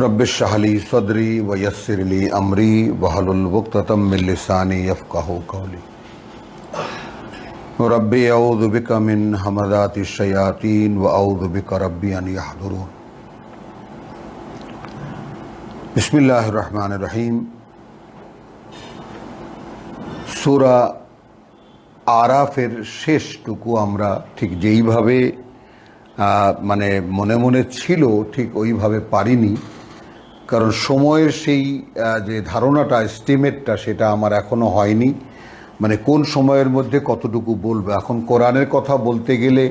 रब्बिश्रह ली सदरी वयस्सिर ली अमरी वहलुल उक़दतम मिन लिसानी यफ़क़हू क़ौली। रब्बी अऊज़ु बिका मिन हमज़ातिश शयातीन व अऊज़ु बिका रब्बी अन यहज़ुरून। बिस्मिल्लाहिर रहमानिर रहीम। सूरा आराफेर शेषटुकू आमरा ठीक जेइभावे মানে মনে মনে ছিল ঠিক ওইভাবে পারিনি, কারণ সময়ের সেই যে ধারণাটা এস্টিমেটটা সেটা আমার এখনো হয়নি। মানে কোন সময়ের মধ্যে কতটুকু বলবো। এখন কোরআনের কথা বলতে গেলে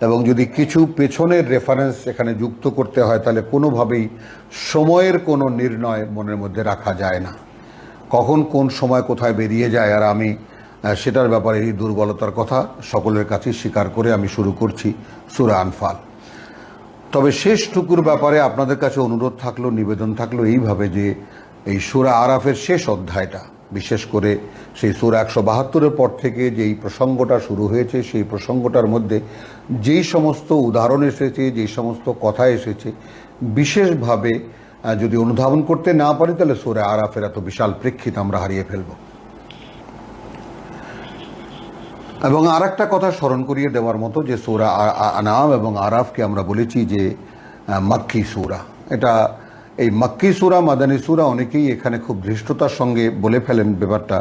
এবং যদি কিছু পেছনের রেফারেন্স এখানে যুক্ত করতে হয় তাহলে কোনোভাবেই সময়ের কোনো নির্ণয় মনের মধ্যে রাখা যায় না। কখন কোন সময় কোথায় বেরিয়ে যায়, আর আমি সেটার ব্যাপারে এই দুর্বলতার কথা সকলের কাছে স্বীকার করে আমি শুরু করছি সূরা আনফাল। তবে শেষটুকুর ব্যাপারে আপনাদের কাছে অনুরোধ থাকলো, নিবেদন থাকলো এইভাবে যে এই সূরা আরাফের শেষ অধ্যায়টা, বিশেষ করে সেই সূরা 172-এর পর থেকে যেই প্রসঙ্গটা শুরু হয়েছে সেই প্রসঙ্গটার মধ্যে যেই সমস্ত উদাহরণ এসেছে, যেই সমস্ত কথা এসেছে, বিশেষভাবে যদি অনুধাবন করতে না পারি তাহলে সূরা আরাফের এত বিশাল প্রেক্ষিত আমরা হারিয়ে ফেলব। এবং আর একটা কথা স্মরণ করিয়ে দেওয়ার মতো যে সূরা আনাম এবং আরাফকে আমরা বলেছি যে মাক্কি সূরা। এটা এই মাক্কি সূরা, মাদানী সূরা, অনেকেই এখানে খুব ধৃষ্টতার সঙ্গে বলে ফেলেন ব্যাপারটা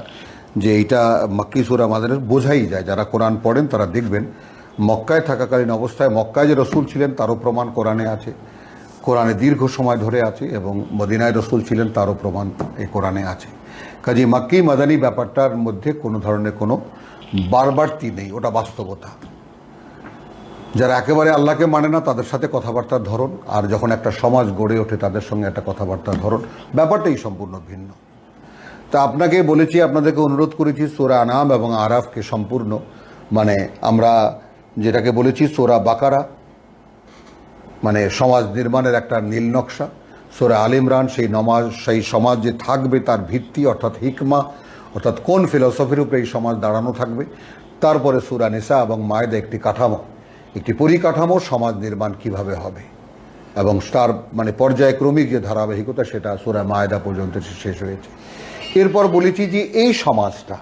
যে এইটা মাক্কি সূরা মাদানীর, বোঝাই যায়। যারা কোরআন পড়েন তারা দেখবেন মক্কায় থাকাকালীন অবস্থায় মক্কায় যে রসুল ছিলেন তারও প্রমাণ কোরআনে আছে, কোরআনে দীর্ঘ সময় ধরে আছে, এবং মদিনায় রসুল ছিলেন তারও প্রমাণ এই কোরআনে আছে। কাজে মাক্কি মাদানী ব্যাপারটার মধ্যে কোনো ধরনের কোনো বারবারতি নেই, ওটা বাস্তবতা। যারা একেবারে আল্লাহকে মানে না তাদের সাথে কথাবার্তার ধরন, আর যখন একটা সমাজ গড়ে ওঠে তাদের সঙ্গে একটা কথাবার্তার ধরন, ব্যাপারটাই সম্পূর্ণ ভিন্ন। তা আপনাকে বলেছি, আপনাদেরকে অনুরোধ করেছি সূরা আনাম এবং আরাফকে সম্পূর্ণ, মানে আমরা যেটাকে বলেছি সূরা বাকারা, মানে সমাজ নির্মাণের একটা নীল নকশা, সূরা আল ইমরান সেই সমাজ যে থাকবে তার ভিত্তি অর্থাৎ হিকমা, অর্থাৎ কোন ফিলসফির উপরে এই সমাজ দাঁড়ানো থাকবে। তারপরে সূরা নিসা এবং মায়েদা একটি কাঠামো, একটি পরিকাঠামো, সমাজ নির্মাণ কিভাবে হবে, এবং তার মানে পর্যায়ক্রমিক যে ধারাবাহিকতা সেটা সূরা মায়েদা পর্যন্ত শেষ হয়েছে। এরপর বলেছি যে এই সমাজটা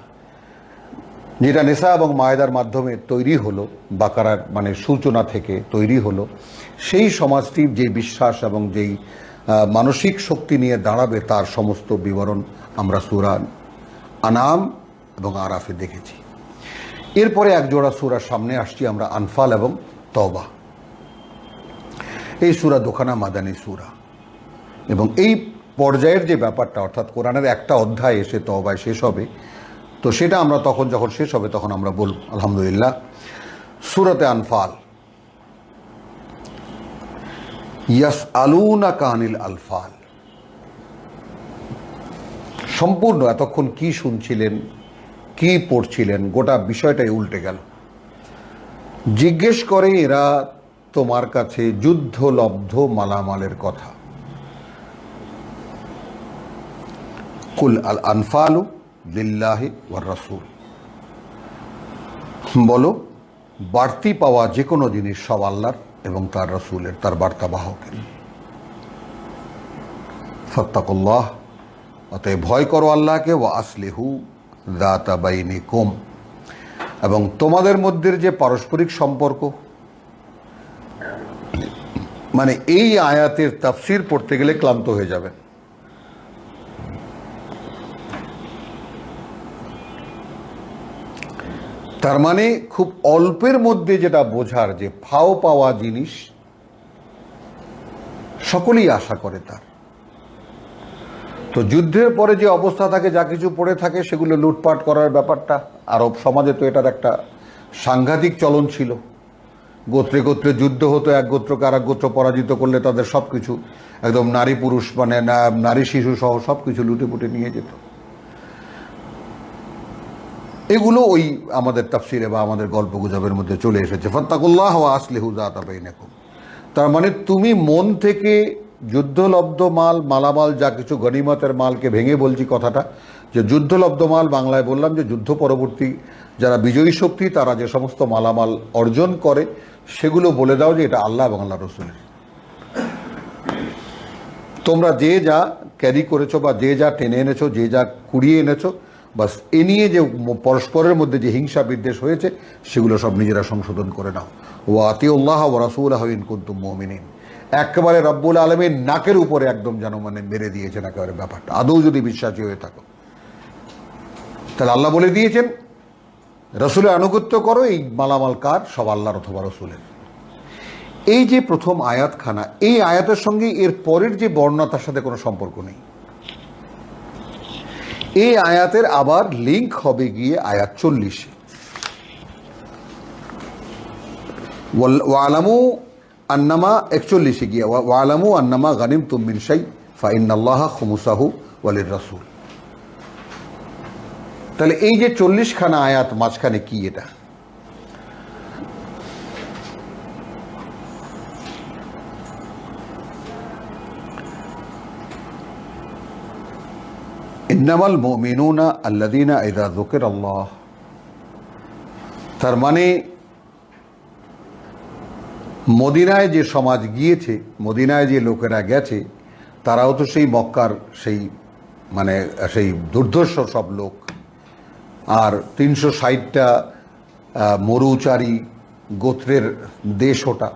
যেটা নিসা এবং মায়েদার মাধ্যমে তৈরি হলো, বাকারার মানে সূচনা থেকে তৈরি হলো, সেই সমাজটি যে বিশ্বাস এবং যেই মানসিক শক্তি নিয়ে দাঁড়াবে তার সমস্ত বিবরণ আমরা সূরা আনাম এবং আরাফে দেখেছি। এরপরে একজোড়া সূরার সামনে আসছি আমরা, আনফাল এবং তওবা। এই সূরা দুখানা মাদানী সূরা, এবং এই পর্যায়ের যে ব্যাপারটা অর্থাৎ কোরআনের একটা অধ্যায় এসে তওবায় শেষ হবে, তো সেটা আমরা তখন যখন শেষ হবে তখন আমরা বলব আলহামদুলিল্লাহ। সূরাতে আনফাল, ইয়াসআলুনাকা আনিল আলফাল। সম্পূর্ণ এতক্ষণ কি শুনছিলেন, কি পড়ছিলেন, গোটা বিষয়টাই উল্টে গেল। জিজ্ঞেস করে এরা তোমার কাছে যুদ্ধলব্ধ মালামালের কথা। কুল আল আনফালু লিল্লাহি ওয়ার রাসূল, বলো বাড়তি পাওয়া যে কোনো জিনিস সব আল্লাহর এবং তার রাসূলের, তার বার্তাবাহকের। ফাত্তাকুল্লাহ, অতএব ভয় করো আল্লাহকে, ওয়া আসলিহু যাতা বাইনিকুম, এবং তোমাদের মধ্যে যে পারস্পরিক সম্পর্ক। মানে এই আয়াতের তাফসীর পড়তে গেলে ক্লান্ত হয়ে যাবেন। তার মানে খুব অল্পের মধ্যে যেটা বোঝার যে ফাও পাওয়া জিনিস সকলেই আশা করে তার। তো যুদ্ধের পরে যে অবস্থা থাকে, যা কিছু পড়ে থাকে সেগুলো লুটপাট করার ব্যাপারটা আরব সমাজে তো এটার একটা সাংঘাতিক চলন ছিল। গোত্রে গোত্রে যুদ্ধ হতো, এক গোত্রকে আর এক গোত্র পরাজিত করলে তাদের সব কিছু একদম নারী পুরুষ মানে নারী শিশু সহ সব কিছু লুটে পুটে নিয়ে যেত। এগুলো ওই আমাদের তাফসিরে বা আমাদের গল্প গুজবের মধ্যে চলে এসেছে। ফাত্তাকুল্লাহ ওয়া আসলিহু যাতা বাইনাকুম, তার মানে তুমি মন থেকে যুদ্ধলব্ধ মাল, মালামাল, যা কিছু গনিমতের মালকে ভেঙে বলছি কথাটা, যে যুদ্ধলব্ধ মাল বাংলায় বললাম যে যুদ্ধ পরবর্তী যারা বিজয়ী শক্তি তারা যে সমস্ত মালামাল অর্জন করে সেগুলো বলে দাও যে এটা আল্লাহ এবং আল্লাহ রসুলের। তোমরা যে যা ক্যারি করেছো বা যে যা টেনে এনেছো, যে যা কুড়িয়ে এনেছো, বাস এ নিয়ে যে পরস্পরের মধ্যে যে হিংসা বিদ্বেষ হয়েছে সেগুলো সব নিজেরা সংশোধন করে নাও। ওয়া আতিউল্লাহ ওয়া রাসূলাহু ইন কুনতুম মুমিনিন। একেবারে রব্বুল আলামিন নাকের উপরে একদম যেন মানে মেরে দিয়েছেন একেবারে ব্যাপারটা, আদৌ যদি বিশ্বাসী হয়ে থাকো। তাহলে আল্লাহ বলে দিয়েছেন রসুলের আনুগত্য করো, এই মালামাল কার? সব আল্লাহর অথবা রসুলের। এই যে প্রথম আয়াতখানা, এই আয়াতের সঙ্গে এর পরের যে বর্ণনা তার সাথে কোনো সম্পর্ক নেই। এই আয়াতের আবার লিঙ্ক হবে গিয়ে আয়াত 40-এ। ওয়ালামু আন্নামা 41-এ গিয়ে ওয়ালামু আন্নামা গানিমতুম মিন শাই ফাইন্নাল্লাহা খুমুসাহু ওয়ালির রাসূল। তাহলে এই যে 40খানা আয়াত মাঝখানে কি এটা? ইন্নামাল মুমিনুনা আল্লাযীনা ইযা যুকিরাল্লাহ। তার মানে মদিনায় যে সমাজ গিয়েছে, মদিনায় যে লোকেরা গেছে, তারাও তো সেই মক্কার সেই মানে সেই দুর্ধর্ষ সব লোক। আর 360টা মরুচারী গোত্রের দেশ ওটা।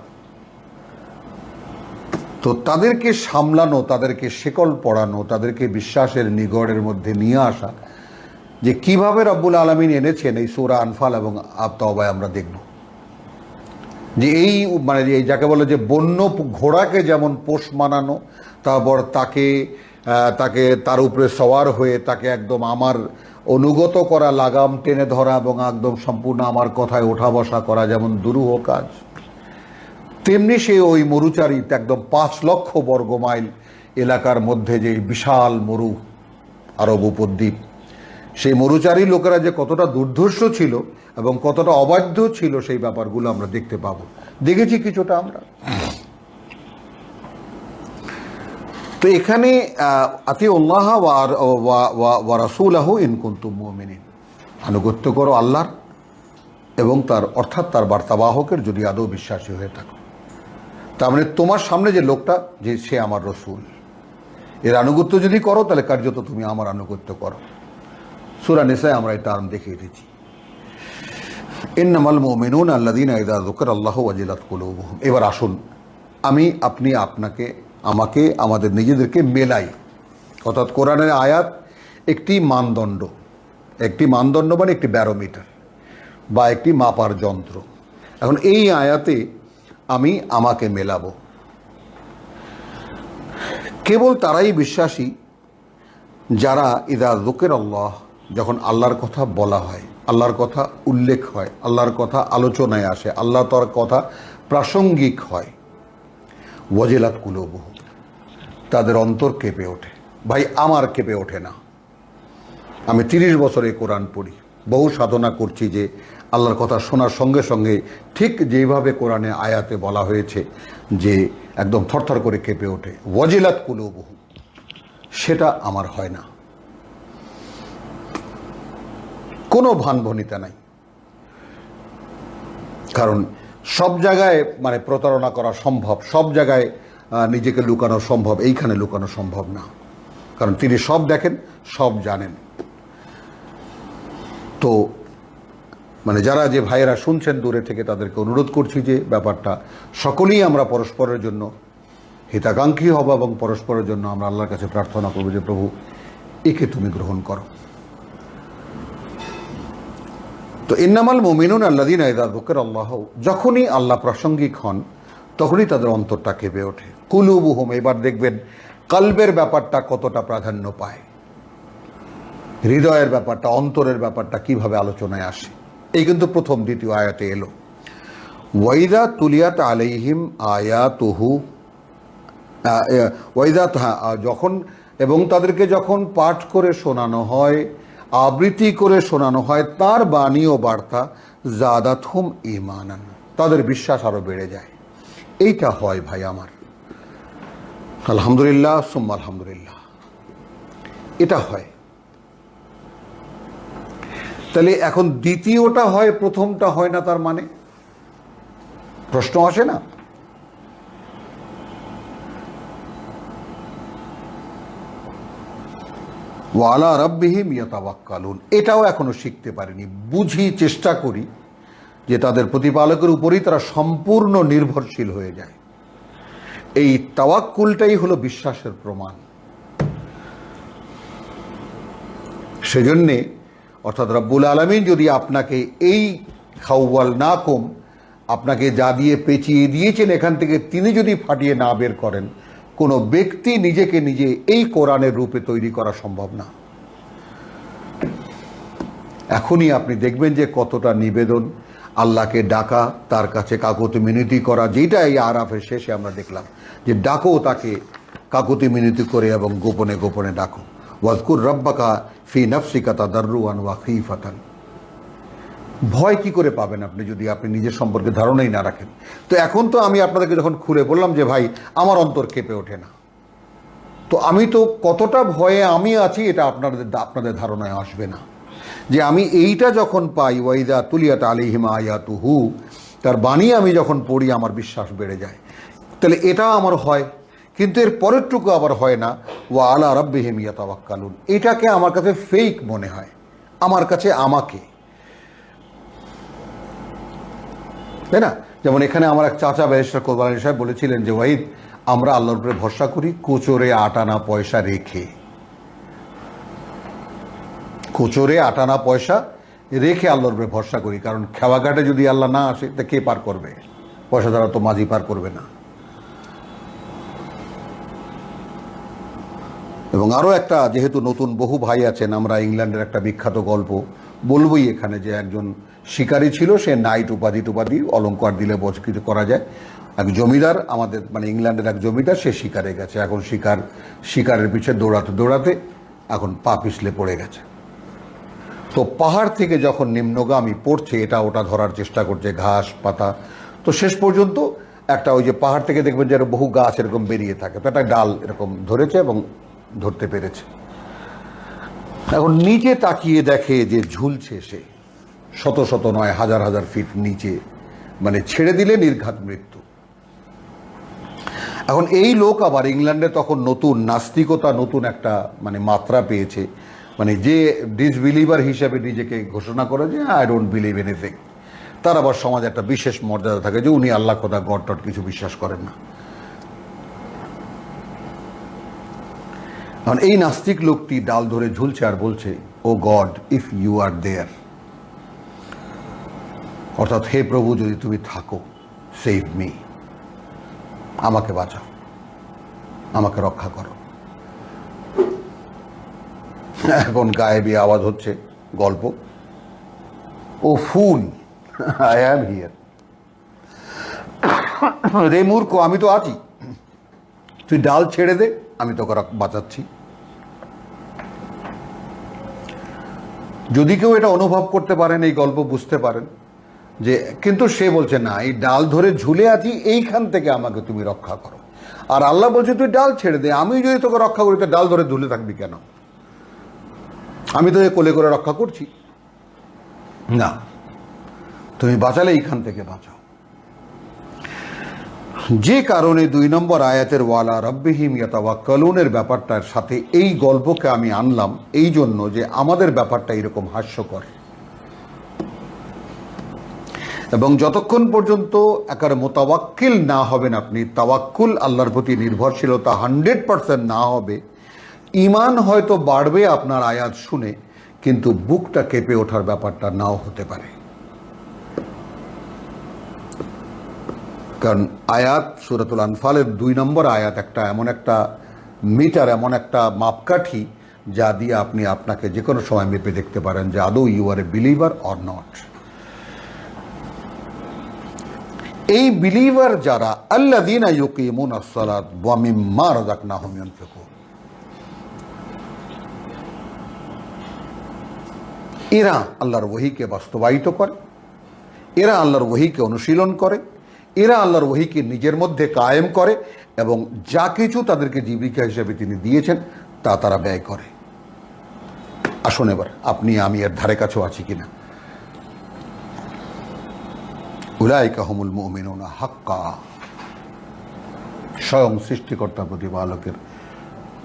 তো তাদেরকে সামলানো, তাদেরকে শেকল পড়ানো, তাদেরকে বিশ্বাসের নিগড়ের মধ্যে নিয়ে আসা, যে কিভাবে রব্বুল আলামিন এনেছেন এই সূরা আনফাল এবং আত-তাওবায় আমরা দেখব। যে এই মানে এই যাকে বলে যে বন্য ঘোড়াকে যেমন পোষ মানানো, তারপর তাকে তার উপরে সওয়ার হয়ে তাকে একদম আমার অনুগত করা, লাগাম টেনে ধরা এবং একদম সম্পূর্ণ আমার কথায় ওঠা বসা করা যেমন দুরূহ কাজ, তেমনি সে ওই মরুচারীতে একদম 5 লক্ষ বর্গ মাইল এলাকার মধ্যে যে বিশাল মরু আরব উপদ্বীপ, সেই মরুচারী লোকেরা যে কতটা দুর্ধর্ষ ছিল এবং কতটা অবাধ্য ছিল সেই ব্যাপারগুলো আমরা দেখতে পাবো, দেখেছি কিছুটা আমরা। তো এখানে আতিউল্লাহ ওয়া রাসূলাহু ইন কুনতুম মুমিনিন, আনুগত্য করো আল্লাহর এবং তার অর্থাৎ তার বার্তাবাহকের যদি আদৌ বিশ্বাসী হয়ে থাকো। তার মানে তোমার সামনে যে লোকটা, যে সে আমার রসুল, এর আনুগত্য যদি করো তাহলে কার্যত তুমি আমার আনুগত্য করো। সূরা নিসায় আমরা এই টার্ম দেখে এসেছি, ইন্নামাল মুমিনুনা আল্লাযীনা ইযা যুকিরাল্লাহু ওয়াজিলাত কুলুবুহুম। এবার আসুন আমি আপনি আপনাকে আমাকে আমাদের নিজেদেরকে মেলাই, অর্থাৎ কোরআনের আয়াত একটি মানদণ্ড, মানে একটি ব্যারোমিটার বা একটি মাপার যন্ত্র। এখন এই আয়াতে আমি আমাকে মেলাবো। কেবল তারাই বিশ্বাসী যারা ইযা যুকিরাল্লাহ, যখন আল্লাহর কথা বলা হয়, আল্লাহর কথা উল্লেখ হয়, আল্লাহর কথা আলোচনায় আসে, আল্লাহ তার কথা প্রাসঙ্গিক হয়, ওয়াজিলাত কুলুবুহুম, তাদের অন্তর কেঁপে ওঠে। ভাই আমার কেঁপে ওঠে না। আমি 30 বছরে কোরআন পড়ি, বহু সাধনা করছি যে আল্লাহর কথা শোনার সঙ্গে সঙ্গে ঠিক যেইভাবে কোরআনে আয়াতে বলা হয়েছে যে একদম থরথর করে কেঁপে ওঠে, ওয়াজিলাত কুলুবুহুম, সেটা আমার হয় না। কোনো ভানভনিতা নাই। কারণ সব জায়গায় মানে প্রতারণা করা সম্ভব, সব জায়গায় নিজেকে লুকানো সম্ভব, এইখানে লুকানো সম্ভব না। কারণ তিনি সব দেখেন, সব জানেন। তো মানে যারা যে ভাইয়েরা শুনছেন দূরে থেকে, তাদেরকে অনুরোধ করছি যে ব্যাপারটা সকলেই আমরা পরস্পরের জন্য হিতাকাঙ্ক্ষী হব এবং পরস্পরের জন্য আমরা আল্লাহর কাছে প্রার্থনা করব যে প্রভু একে তুমি গ্রহণ করো। তো ইন্নামাল মুমিনুনা আল্লাযীনা ইযা যুকিরাল্লাহু, যখনই আল্লাহ প্রাসঙ্গিক হন তখনই তাদের অন্তরটা কেঁপে ওঠে। কুলুবুহুম, এবার দেখবেন কলবের ব্যাপারটা কতটা প্রাধান্য পায়, হৃদয়ের ব্যাপারটা, অন্তরের ব্যাপারটা কিভাবে আলোচনায় আসে। এই কিন্তু প্রথম দ্বিতীয় আয়াতে এলো, ওয়াইদা তুলিয়াত আলাইহিম আয়াতুহু, ওয়াইদা, যখন এবং তাদেরকে যখন পাঠ করে শোনানো হয়, আবৃত্তি করে শোনানো হয় তার বাণী ও বার্তা, জাদাতহুম ঈমানান, তাদের বিশ্বাস আরো বেড়ে যায়। এইটা হয় ভাই আমার, আলহামদুলিল্লাহ সুম্মা আলহামদুলিল্লাহ, এটা হয়। তাহলে এখন দ্বিতীয়টা হয়, প্রথমটা হয় না, তার মানে প্রশ্ন আসে না? ওয়া আলা রাব্বিহিম ইয়াতাওয়াক্কালুন, এটাও এখনো শিখতে পারিনি। বুঝি, চেষ্টা করি যে তাদের প্রতিপালকের উপরেই তারা সম্পূর্ণ নির্ভরশীল হয়ে যায়। এই তাওয়াক্কুলটাই হলো বিশ্বাসের প্রমাণ। সেজন্যে অর্থাৎ রব্বুল আলামিন যদি আপনাকে এই খাওয়ালনাকুম, আপনাকে যা দিয়ে পেঁচিয়ে দিয়েছেন এখান থেকে তিনি যদি ফাটিয়ে না বের করেন, কোনো ব্যক্তি নিজেকে নিজে এই কোরআনের রূপে তৈরি করা সম্ভব না। এখনই আপনি দেখবেন যে কতটা নিবেদন, আল্লাহকে ডাকা, তার কাছে কাকুতি মিনতি করা, যেটা এই আরাফের শেষে আমরা দেখলাম যে ডাকো তাকে কাকুতি মিনতি করে এবং গোপনে গোপনে ডাকো। ওয়াজকুর রব্বাকা ফি নফসিকা তাদাররুআন ওয়া খীফাতান। ভয় কি করে পাবেন আপনি যদি আপনি নিজের সম্পর্কে ধারণাই না রাখেন? তো এখন তো আমি আপনাদেরকে যখন খুলে বললাম যে ভাই আমার অন্তর কেঁপে ওঠে না, তো আমি তো কতটা ভয়ে আমি আছি এটা আপনাদের ধারণায় আসবে না। যে আমি এইটা যখন পাই, ওয়াইদা তুলিয়াত আলাইহিম আয়াতুহু, তার বাণী আমি যখন পড়ি আমার বিশ্বাস বেড়ে যায়। তাহলে এটা আমার হয়, কিন্তু এর পরেরটুকু আবার হয় না, ওয়া আলা রাব্বিহিম ইয়াতাওয়াক্কালুন। এটাকে আমার কাছে ফেক মনে হয়, আমার কাছে আমাকে, তাই না? যেমন এখানে আমার এক চাচা ব্যারিস্টার কোরবানি সাহেব বলেছিলেন যে ওয়াহিদ, আমরা আল্লাহর উপরে ভরসা করি কোচরে আটানা পয়সা রেখে। কোচরে আটানা পয়সা রেখে আল্লাহর উপরে ভরসা করি, কারণ খেওয়াঘাটে যদি আল্লাহ না আসে তা কে পার করবে? পয়সা দ্বারা তো মাঝি পার করবে না। এবং আরও একটা, যেহেতু নতুন বহু ভাই আছেন, আমরা ইংল্যান্ডের একটা বিখ্যাত গল্প বলবই এখানে, যে একজন শিকারী ছিল, সে নাইট উপাধি অলংকার দিলে কিছু করা যায়। এক জমিদার, আমাদের মানে ইংল্যান্ডের এক জমিদার, সে শিকারে গেছে। এখন শিকারের পিছে দৌড়াতে দৌড়াতে এখন পা পিছলে পড়ে গেছে। তো পাহাড় থেকে যখন নিম্নগামী পড়ছে, এটা ওটা ধরার চেষ্টা করছে, ঘাস পাতা, তো শেষ পর্যন্ত একটা ওই যে পাহাড় থেকে দেখবেন যে বহু গাছ এরকম বেরিয়ে থাকে, তো একটা ডাল এরকম ধরেছে এবং ধরতে পেরেছে। এখন নিচে তাকিয়ে দেখে যে ঝুলছে সে, শত শত নয় হাজার হাজার ফিট নিচে, মানে ছেড়ে দিলে নির্ঘাত মৃত্যু। এখন এই লোক আবার ইংল্যান্ডে তখন নতুন নাস্তিকতা নতুন একটা মানে মাত্রা পেয়েছে, মানে যে ডিসবিলিভার হিসেবে নিজেকে ঘোষণা করে যে আই ডোন্ট বিলিভ এনিথিং, তার আবার সমাজে একটা বিশেষ মর্যাদা থাকে যে উনি আল্লাহ খোদা গড টড কিছু বিশ্বাস করেন না। কারণ এই নাস্তিক লোকটি ডাল ধরে ঝুলছে আর বলছে, ও গড ইফ ইউ আর দেয়ার, অর্থাৎ হে প্রভু যদি তুমি থাকো, সেভ মি, আমাকে বাঁচাও, আমাকে রক্ষা করো। এখন গায়েবী আওয়াজ হচ্ছে, গল্প, ও ফুল, আই অ্যাম হিয়ার, রে মূর্খ, আমি তো আছি, তুই ডাল ছেড়ে দে, আমি তোকে বাঁচাচ্ছি। যদি কেউ এটা অনুভব করতে পারেন, এই গল্প বুঝতে পারেন যে, কিন্তু সে বলছে না, এই ডাল ধরে ঝুলে আছি, এইখান থেকে আমাকে তুমি রক্ষা করো। আর আল্লাহ বলছে তুই ডাল ছেড়ে দে, আমি যদি তোকে রক্ষা করি তো ডাল ধরে ঝুলে থাকবি কেন? আমি তো কোলে করে রক্ষা করছি না, তুমি বাঁচালে এইখান থেকে বাঁচাও। যে কারণে 2 নম্বর আয়াতের ওয়ালা রাব্বিহিম ইয়াতাওয়াক্কালুনের ব্যাপারটার সাথে এই গল্পকে আমি আনলাম, এই জন্য যে আমাদের ব্যাপারটা এরকম হাস্যকর। এবং যতক্ষণ পর্যন্ত একার মোতাওয়াক্কিল না হবেন আপনি, তাওয়াক্কুল আল্লাহর প্রতি নির্ভরশীলতা 100% না হবে, ঈমান হয়তো বাড়বে আপনার আয়াত শুনে, কিন্তু বুকটা কেঁপে ওঠার ব্যাপারটা নাও হতে পারে। কারণ আয়াত, সূরাতুল আনফালের 2 নম্বর আয়াত একটা এমন একটা মিটার, এমন একটা মাপকাঠি, যা দিয়ে আপনি আপনাকে যে কোনো সময় মেপে দেখতে পারেন যে আদৌ you are a believer or not. এই বিলিভার যারা, আল্লাযীনা ইউকিমুনাস সালাত ওয়া মিম্মা রাযাকনাহুম ইউনফিকুন, এরা আল্লাহর ওহীকে বাস্তবায়িত করে, এরা আল্লাহর ওহীকে অনুশীলন করে, এরা আল্লাহর ওহীকে নিজের মধ্যে কায়েম করে, এবং যা কিছু তাদেরকে জীবিকা হিসেবে তিনি দিয়েছেন তা তারা ব্যয় করে। আসুন এবার আপনি আমি এর ধারে কাছেও আছি কিনা। উলাইকা হুমুল মুমিনুনা হাক্কা, স্বয়ং সৃষ্টিকর্তা প্রতিপালকের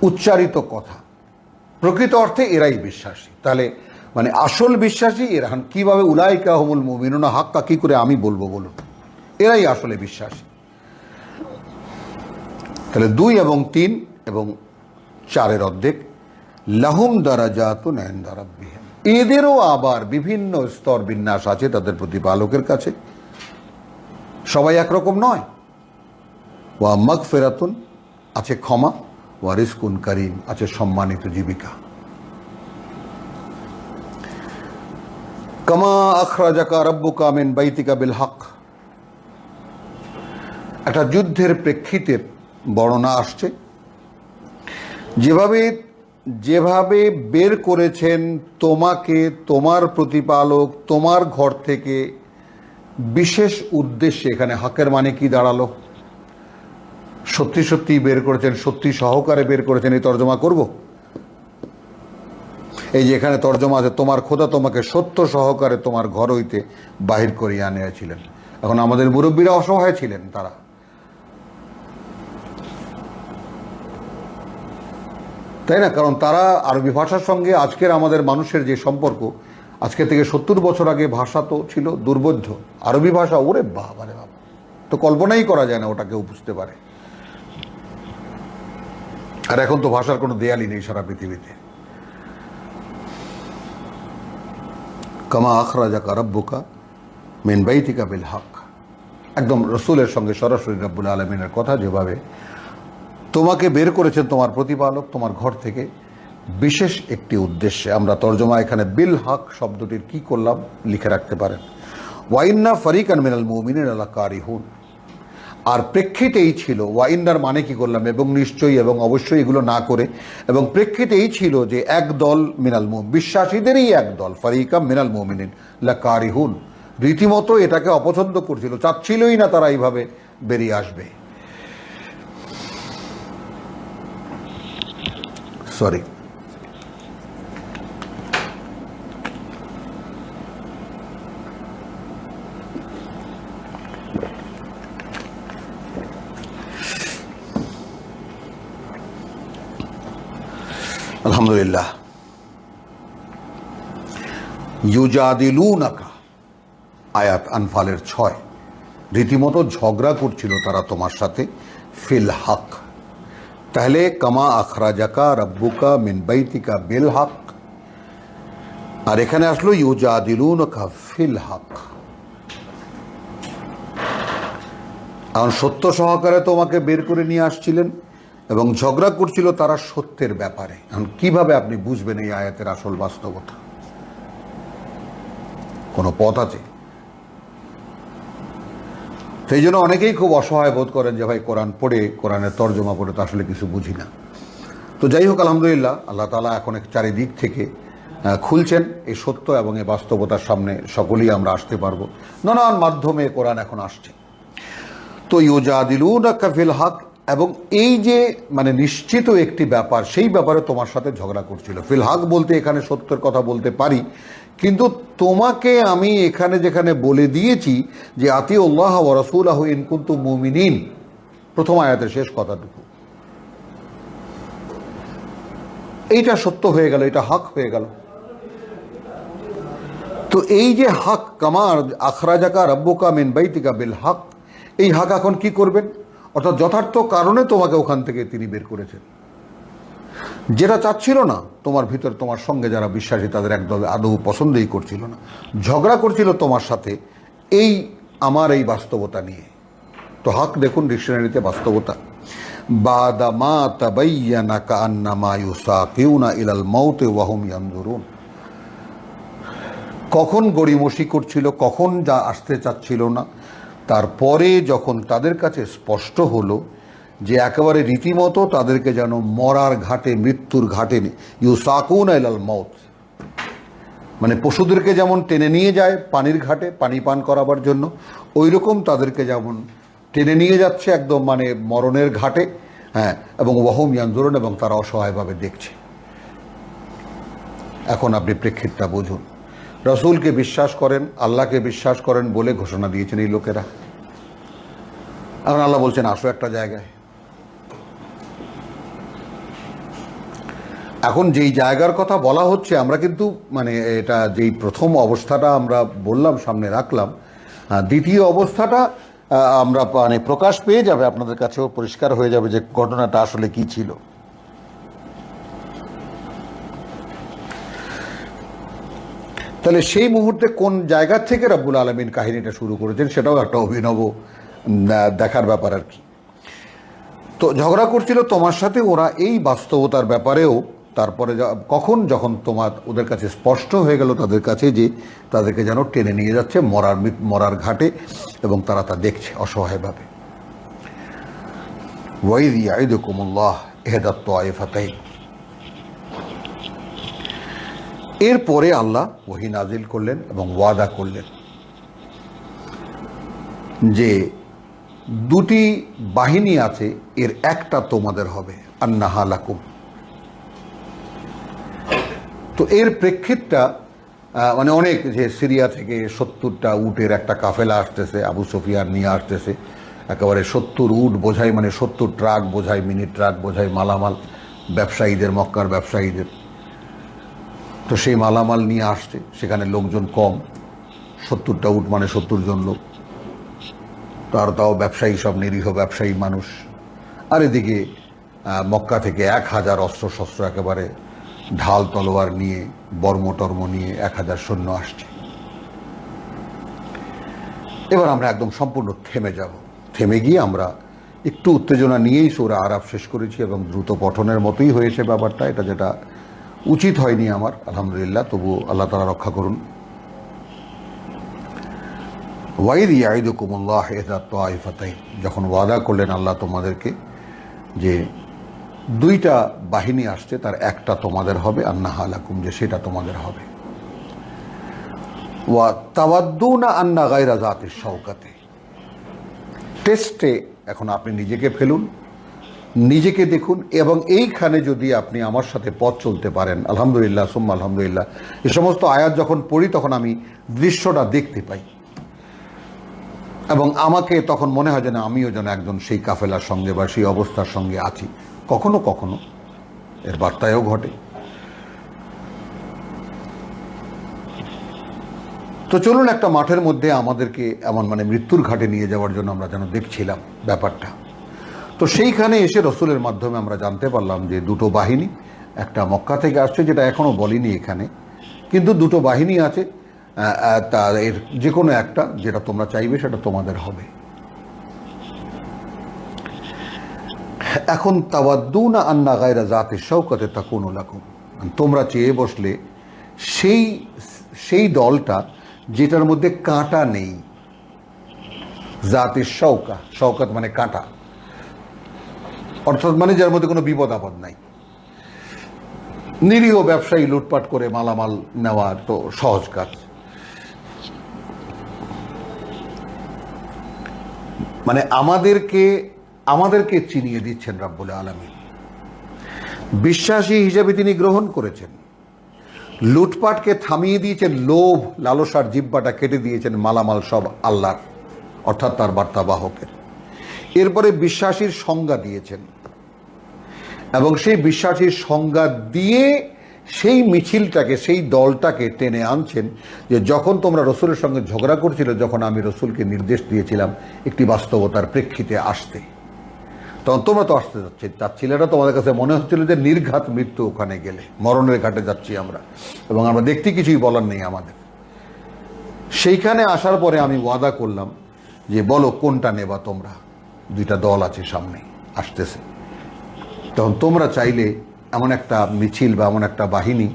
উচ্চারিত কথা, প্রকৃত অর্থে এরাই বিশ্বাসী। তাহলে মানে আসল বিশ্বাসী এরা। কীভাবে উলাইকা হুমুল মুমিনুনা হাক্কা, কী করে আমি বলবো বলুন? এরাই আসলে বিশ্বাসী। তাহলে 2 এবং 3 এবং 4 অর্ধেক লাহুম দারাজাতুন ইনদা রাব্বিহিম, এদেরও আবার বিভিন্ন স্তর বিন্যাস আছে তাদের প্রতিপালকের কাছে, সবাই একরকম নয়। ওয়া মাগফিরাতুন, আছে ক্ষমা, ওয়া রিজকুন কারীম, আছে সম্মানিত জীবিকা। কামা আখরাজাকা রাব্বুকা মিন বাইতিকা বিল হক, একটা যুদ্ধের প্রেক্ষিতে বর্ণনা আসছে, যেভাবে বের করেছেন তোমাকে তোমার প্রতিপালক তোমার ঘর থেকে বিশেষ উদ্দেশ্যে। এখানে হকের মানে কি দাঁড়ালো? সত্যি সত্যি বের করেছেন, সত্যি সহকারে বের করেছেন, এই তর্জমা করব। এই যে এখানে তর্জমা আছে, তোমার খোদা তোমাকে সত্য সহকারে তোমার ঘর হইতে বাহির করিয়া আনিয়াছিলেন। এখন আমাদের মুরব্বীরা অসহায় ছিলেন, তারা তাই না? কারণ তারা আরবি ভাষার সঙ্গে আজকের আমাদের মানুষের যে সম্পর্ক, আজকে থেকে 70 বছর আগে ভাষা তো ছিল দুর্বোধ্য। আরবি ভাষা, ওরে বাবা রে বাবা, তো কল্পনাই করা যায় না ওটা কেউ বুঝতে পারে। আর এখন তো ভাষার কোনো দেয়ালই নেই সারা পৃথিবীতে। কামা আখরাজাকা রাব্বুকা মিন বাইতিকা বিল হক, একদম রসুলের সঙ্গে সরাসরি রব্বুল আলামিনের কথা, যেভাবে তোমাকে বের করেছেন তোমার প্রতিপালক তোমার ঘর থেকে বিশেষ একটি উদ্দেশ্যে। আমরা তর্জমা এখানে বিল হক শব্দটির কি করলাম লিখে রাখতে পারেন, ওয়াইন্না ফারিকান মিনাল মুমিনিনা লাকারিহুন। আর প্রেক্ষিতেই ছিল, ওয়াইন্নার মানে কি করলাম, এবং নিশ্চয়ই এবং অবশ্যই এগুলো না করে, এবং প্রেক্ষিতেই ছিল যে একদল মিনাল মুমিন, বিশ্বাসীদেরই একদল, ফারিকাম মিনাল মুমিনিন লাকারিহুন, রীতিমতো এটাকে অপছন্দ করছিল, চাচ্ছিলই না তারা এইভাবে বেরিয়ে আসবে। সরি, আলহামদুলিল্লাহ। ইউজাদিলুনাকা, আয়াত আনফালের 6, রীতিমতো ঝগড়া করছিল তারা তোমার সাথে ফিল হক। তাহলে কামা আখরাজাকা রাব্বুকা মিন বাইতিকা বিল হক, আর এখানে আসলো ইউজাদিলুনাকা ফিল হক। কারণ সত্য সহকারে তোমাকে বের করে নিয়ে আসছিলেন এবং ঝগড়া করছিল তারা সত্যের ব্যাপারে। এখন কিভাবে আপনি বুঝবেন এই আয়াতের আসল বাস্তবতা? কোনো পথ আছে? সেই জন্য অনেকেই খুব অসহায় বোধ করেন যে ভাই কোরআন পড়ে, কোরআনের তর্জমা পড়ে তো আসলে কিছু বুঝি না। তো যাই হোক, আলহামদুলিল্লাহ, আল্লাহ তাআলা এখন চারিদিক থেকে খুলছেন এই সত্য এবং এই বাস্তবতার সামনে সকলেই আমরা আসতে পারবো। নানান মাধ্যমে কোরআন এখন আসছে। তো ইউজাদিলুনাকা ফিল হক, এবং এই যে মানে নিশ্চিত একটি ব্যাপার, সেই ব্যাপারে তোমার সাথে ঝগড়া করছিল। ফিল হক বলতে এখানে সত্যের কথা বলতে পারি, কিন্তু তোমাকে আমি এখানে যেখানে বলে দিয়েছি যে আতিউল্লাহ ওয়া রাসূলাহু ইন কুনতুম মুমিনিন, প্রথম আয়াতের শেষ কথাটুকু, এইটা সত্য হয়ে গেল, এটা হক হয়ে গেল। তো এই যে হক, কামার আখরাজাকা রাব্বুকা মিন বাইতিকা বিল হক, এই হক এখন কি করবেন? অর্থাৎ যথার্থ কারণে তোমাকে ওখান থেকে তিনি বের করেছেন। যেটা চাচ্ছিল না তোমার ভিতর, তোমার সঙ্গে যারা বিশ্বাসী তাদের একদল আদৌ পছন্দই করছিল না, ঝগড়া করছিল তোমার সাথে এই আমার এই বাস্তবতা নিয়ে। তো হক দেখুন ডিকশনারিতে বাস্তবতা, বাদা মা তাবায়্যানা কাআন্নামা ইউসাকিউনা ইলাল মাউতি ওয়া হুম ইয়ানজুরুন। কখন গড়িমসি করছিল, কখন যা আসতে চাচ্ছিল না, তারপরে যখন তাদের কাছে স্পষ্ট হলো যে একেবারে রীতিমতো তাদেরকে যেন মরার ঘাটে, মৃত্যুর ঘাটে, ইউসাকুনা ইলাল মাউত, মানে পশুদেরকে যেমন টেনে নিয়ে যায় পানির ঘাটে পানি পান করাবার জন্য, ওই রকম তাদেরকে যেমন টেনে নিয়ে যাচ্ছে একদম মানে মরণের ঘাটে। হ্যাঁ, এবং ওয়াহুম ইয়ানজুরুন, এবং তারা অসহায়ভাবে দেখছে। এখন আপনি প্রেক্ষিতটা বুঝুন। রসুলকে বিশ্বাস করেন, আল্লাহকে বিশ্বাস করেন বলে ঘোষণা দিয়েছেন এই লোকেরা। এখন আল্লাহ বলছেন আসো একটা জায়গায়, এখন যেই জায়গার কথা বলা হচ্ছে, আমরা কিন্তু মানে এটা যেই প্রথম অবস্থাটা আমরা বললাম, সামনে রাখলাম, দ্বিতীয় অবস্থাটা আমরা মানে প্রকাশ পেয়ে যাবে, আপনাদের কাছেও পরিষ্কার হয়ে যাবে যে ঘটনাটা আসলে কি ছিল। তাহলে সেই মুহূর্তে কোন জায়গা থেকে রব্বুল আলামিন কাহিনীটা শুরু করেছেন সেটাও একটা অভিনব দেখার ব্যাপার আর কি। তো ঝগড়া করছিল তোমার সাথে ওরা এই বাস্তবতার ব্যাপারেও। তারপরে যখন তোমার ওদের কাছে স্পষ্ট হয়ে গেল তাদের কাছে যে তাদেরকে যেন টেনে নিয়ে যাচ্ছে মরার ঘাটে, এবং তারা তা দেখছে অসহায়ভাবে। ওয়াইদ ইয়াইদুকুমুল্লাহ ইহদাত তায়েফাতাইন। এরপরে আল্লাহ ওহী নাজিল করলেন এবং ওয়াদা করলেন যে দুটি বাহিনী আছে, এর একটা তোমাদের হবে, আন্নাহা লাকুম। তো এর প্রেক্ষিতটা মানে অনেক, যে সিরিয়া থেকে 70টা উটের একটা কাফেলা আসতেছে, আবু সুফিয়ান নিয়ে আসতেছে একেবারে 70 উট বোঝাই, মানে 70 ট্রাক বোঝাই, মিনি ট্রাক বোঝাই মালামাল, ব্যবসায়ীদের, মক্কার ব্যবসায়ীদের। তো সেই মালামাল নিয়ে আসছে, সেখানে লোকজন কম, 70টা উট মানে 70 জন লোক, তাও ব্যবসায়ী, সব নিরীহ ব্যবসায়ী মানুষ। আর এদিকে মক্কা থেকে 1000 অস্ত্রশস্ত্র একেবারে ঢাল তলোয়ার নিয়ে, বর্ম নিয়ে 1000 সৈন্য আসছে। এবার আমরা একদম সম্পূর্ণ থেমে যাব। থেমে গিয়ে আমরা একটু উত্তেজনা নিয়েই সূরা আরাফ শেষ করেছি, এবং দ্রুত পঠনের মতোই হয়েছে ব্যাপারটা। এটা যেটা উচিত হয়নি আমার, আলহামদুলিল্লাহ, তবু আল্লাহ তাআলা রক্ষা করুন। ওয়াইদ ইয়াইদুকুমুল্লাহ ইহদাত তায়েফাতাইন, যখন ওয়াদা করলেন আল্লাহ তোমাদেরকে যে দুইটা বাহিনী আসছে, তার একটা তোমাদের হবে, আন্নাহা লাকুম, যে সেটা তোমাদের হবে। ওয়া তাওয়াদ্দুনা আন্না গায়রা যাতিশ শাওকাতে। টেস্টে এখন আপনি নিজেকে ফেলুন, নিজেকে দেখুন, এবং এইখানে যদি আপনি আমার সাথে পথ চলতে পারেন, আলহামদুলিল্লাহ সুম্মা আলহামদুলিল্লাহ। এই সমস্ত আয়াত যখন পড়ি তখন আমি দৃশ্যটা দেখতে পাই, এবং আমাকে তখন মনে হয় যেন আমিও যেন একজন সেই কাফেলার সঙ্গে বা সেই অবস্থার সঙ্গে আছি। কখনো কখনো এর বার্তায়ও ঘটে। তো চলুন, একটা মাঠের মধ্যে আমাদেরকে এমন মানে মৃত্যুর ঘাটে নিয়ে যাওয়ার জন্য আমরা যেন দেখছিলাম ব্যাপারটা। তো সেইখানে এসে রসুলের মাধ্যমে আমরা জানতে পারলাম যে দুটো বাহিনী, একটা মক্কা থেকে আসছে, যেটা এখনও বলিনি এখানে, কিন্তু দুটো বাহিনী আছে, তা এর যে কোনো একটা, যেটা তোমরা চাইবে সেটা তোমাদের হবে। এখন তাওয়াদ্দুনা আন্না গায়রা যাতিশ শাওকাতে তাকুনু লাকুম, তোমরা চেয়ে বসলে সেই দলটা যেটার মধ্যে কাঁটা নেই। যাতিশ শাওকা, শাওকাত মানে কাঁটা, অর্থাৎ মানে যার মধ্যে কোনো বিপদ আপদ নাই। নিরীহ ব্যবসায়ী লুটপাট করে মালামাল নেওয়া তো সহজ কাজ। মানে আমাদেরকে চিনিয়ে দিচ্ছেন রব্বুল আলামিন। বিশ্বাসী হিসেবে তিনি গ্রহণ করেছেন, লুটপাটকে থামিয়ে দিয়েছেন, লোভ লালসার জিহ্বাটা কেটে দিয়েছেন, মালামাল সব আল্লাহর, অর্থাৎ তার বার্তাবাহকের। এরপরে বিশ্বাসীর সংজ্ঞা দিয়েছেন, এবং সেই বিশ্বাসীর সংজ্ঞা দিয়ে সেই মিছিলটাকে, সেই দলটাকে টেনে আনছেন, যে যখন তোমরা রসুলের সঙ্গে ঝগড়া করছিলে, যখন আমি রসুলকে নির্দেশ দিয়েছিলাম একটি বাস্তবতার প্রেক্ষিতে আসতে, তখন তোমরা তো আসতে চাচ্ছিলে না। তোমাদের কাছে মনে হচ্ছিল যে নির্ঘাত মৃত্যু, ওখানে গেলে মরণের ঘাটে যাচ্ছি আমরা, এবং আমরা দেখতে কিছুই বলার নেই আমাদের। সেইখানে আসার পরে আমি ওয়াদা করলাম যে বলো কোনটা নেবা তোমরা, দুইটা দল আছে সামনে আসতেছে। তখন তোমরা চাইলে এমন একটা মিছিল বা এমন একটা বাহিনী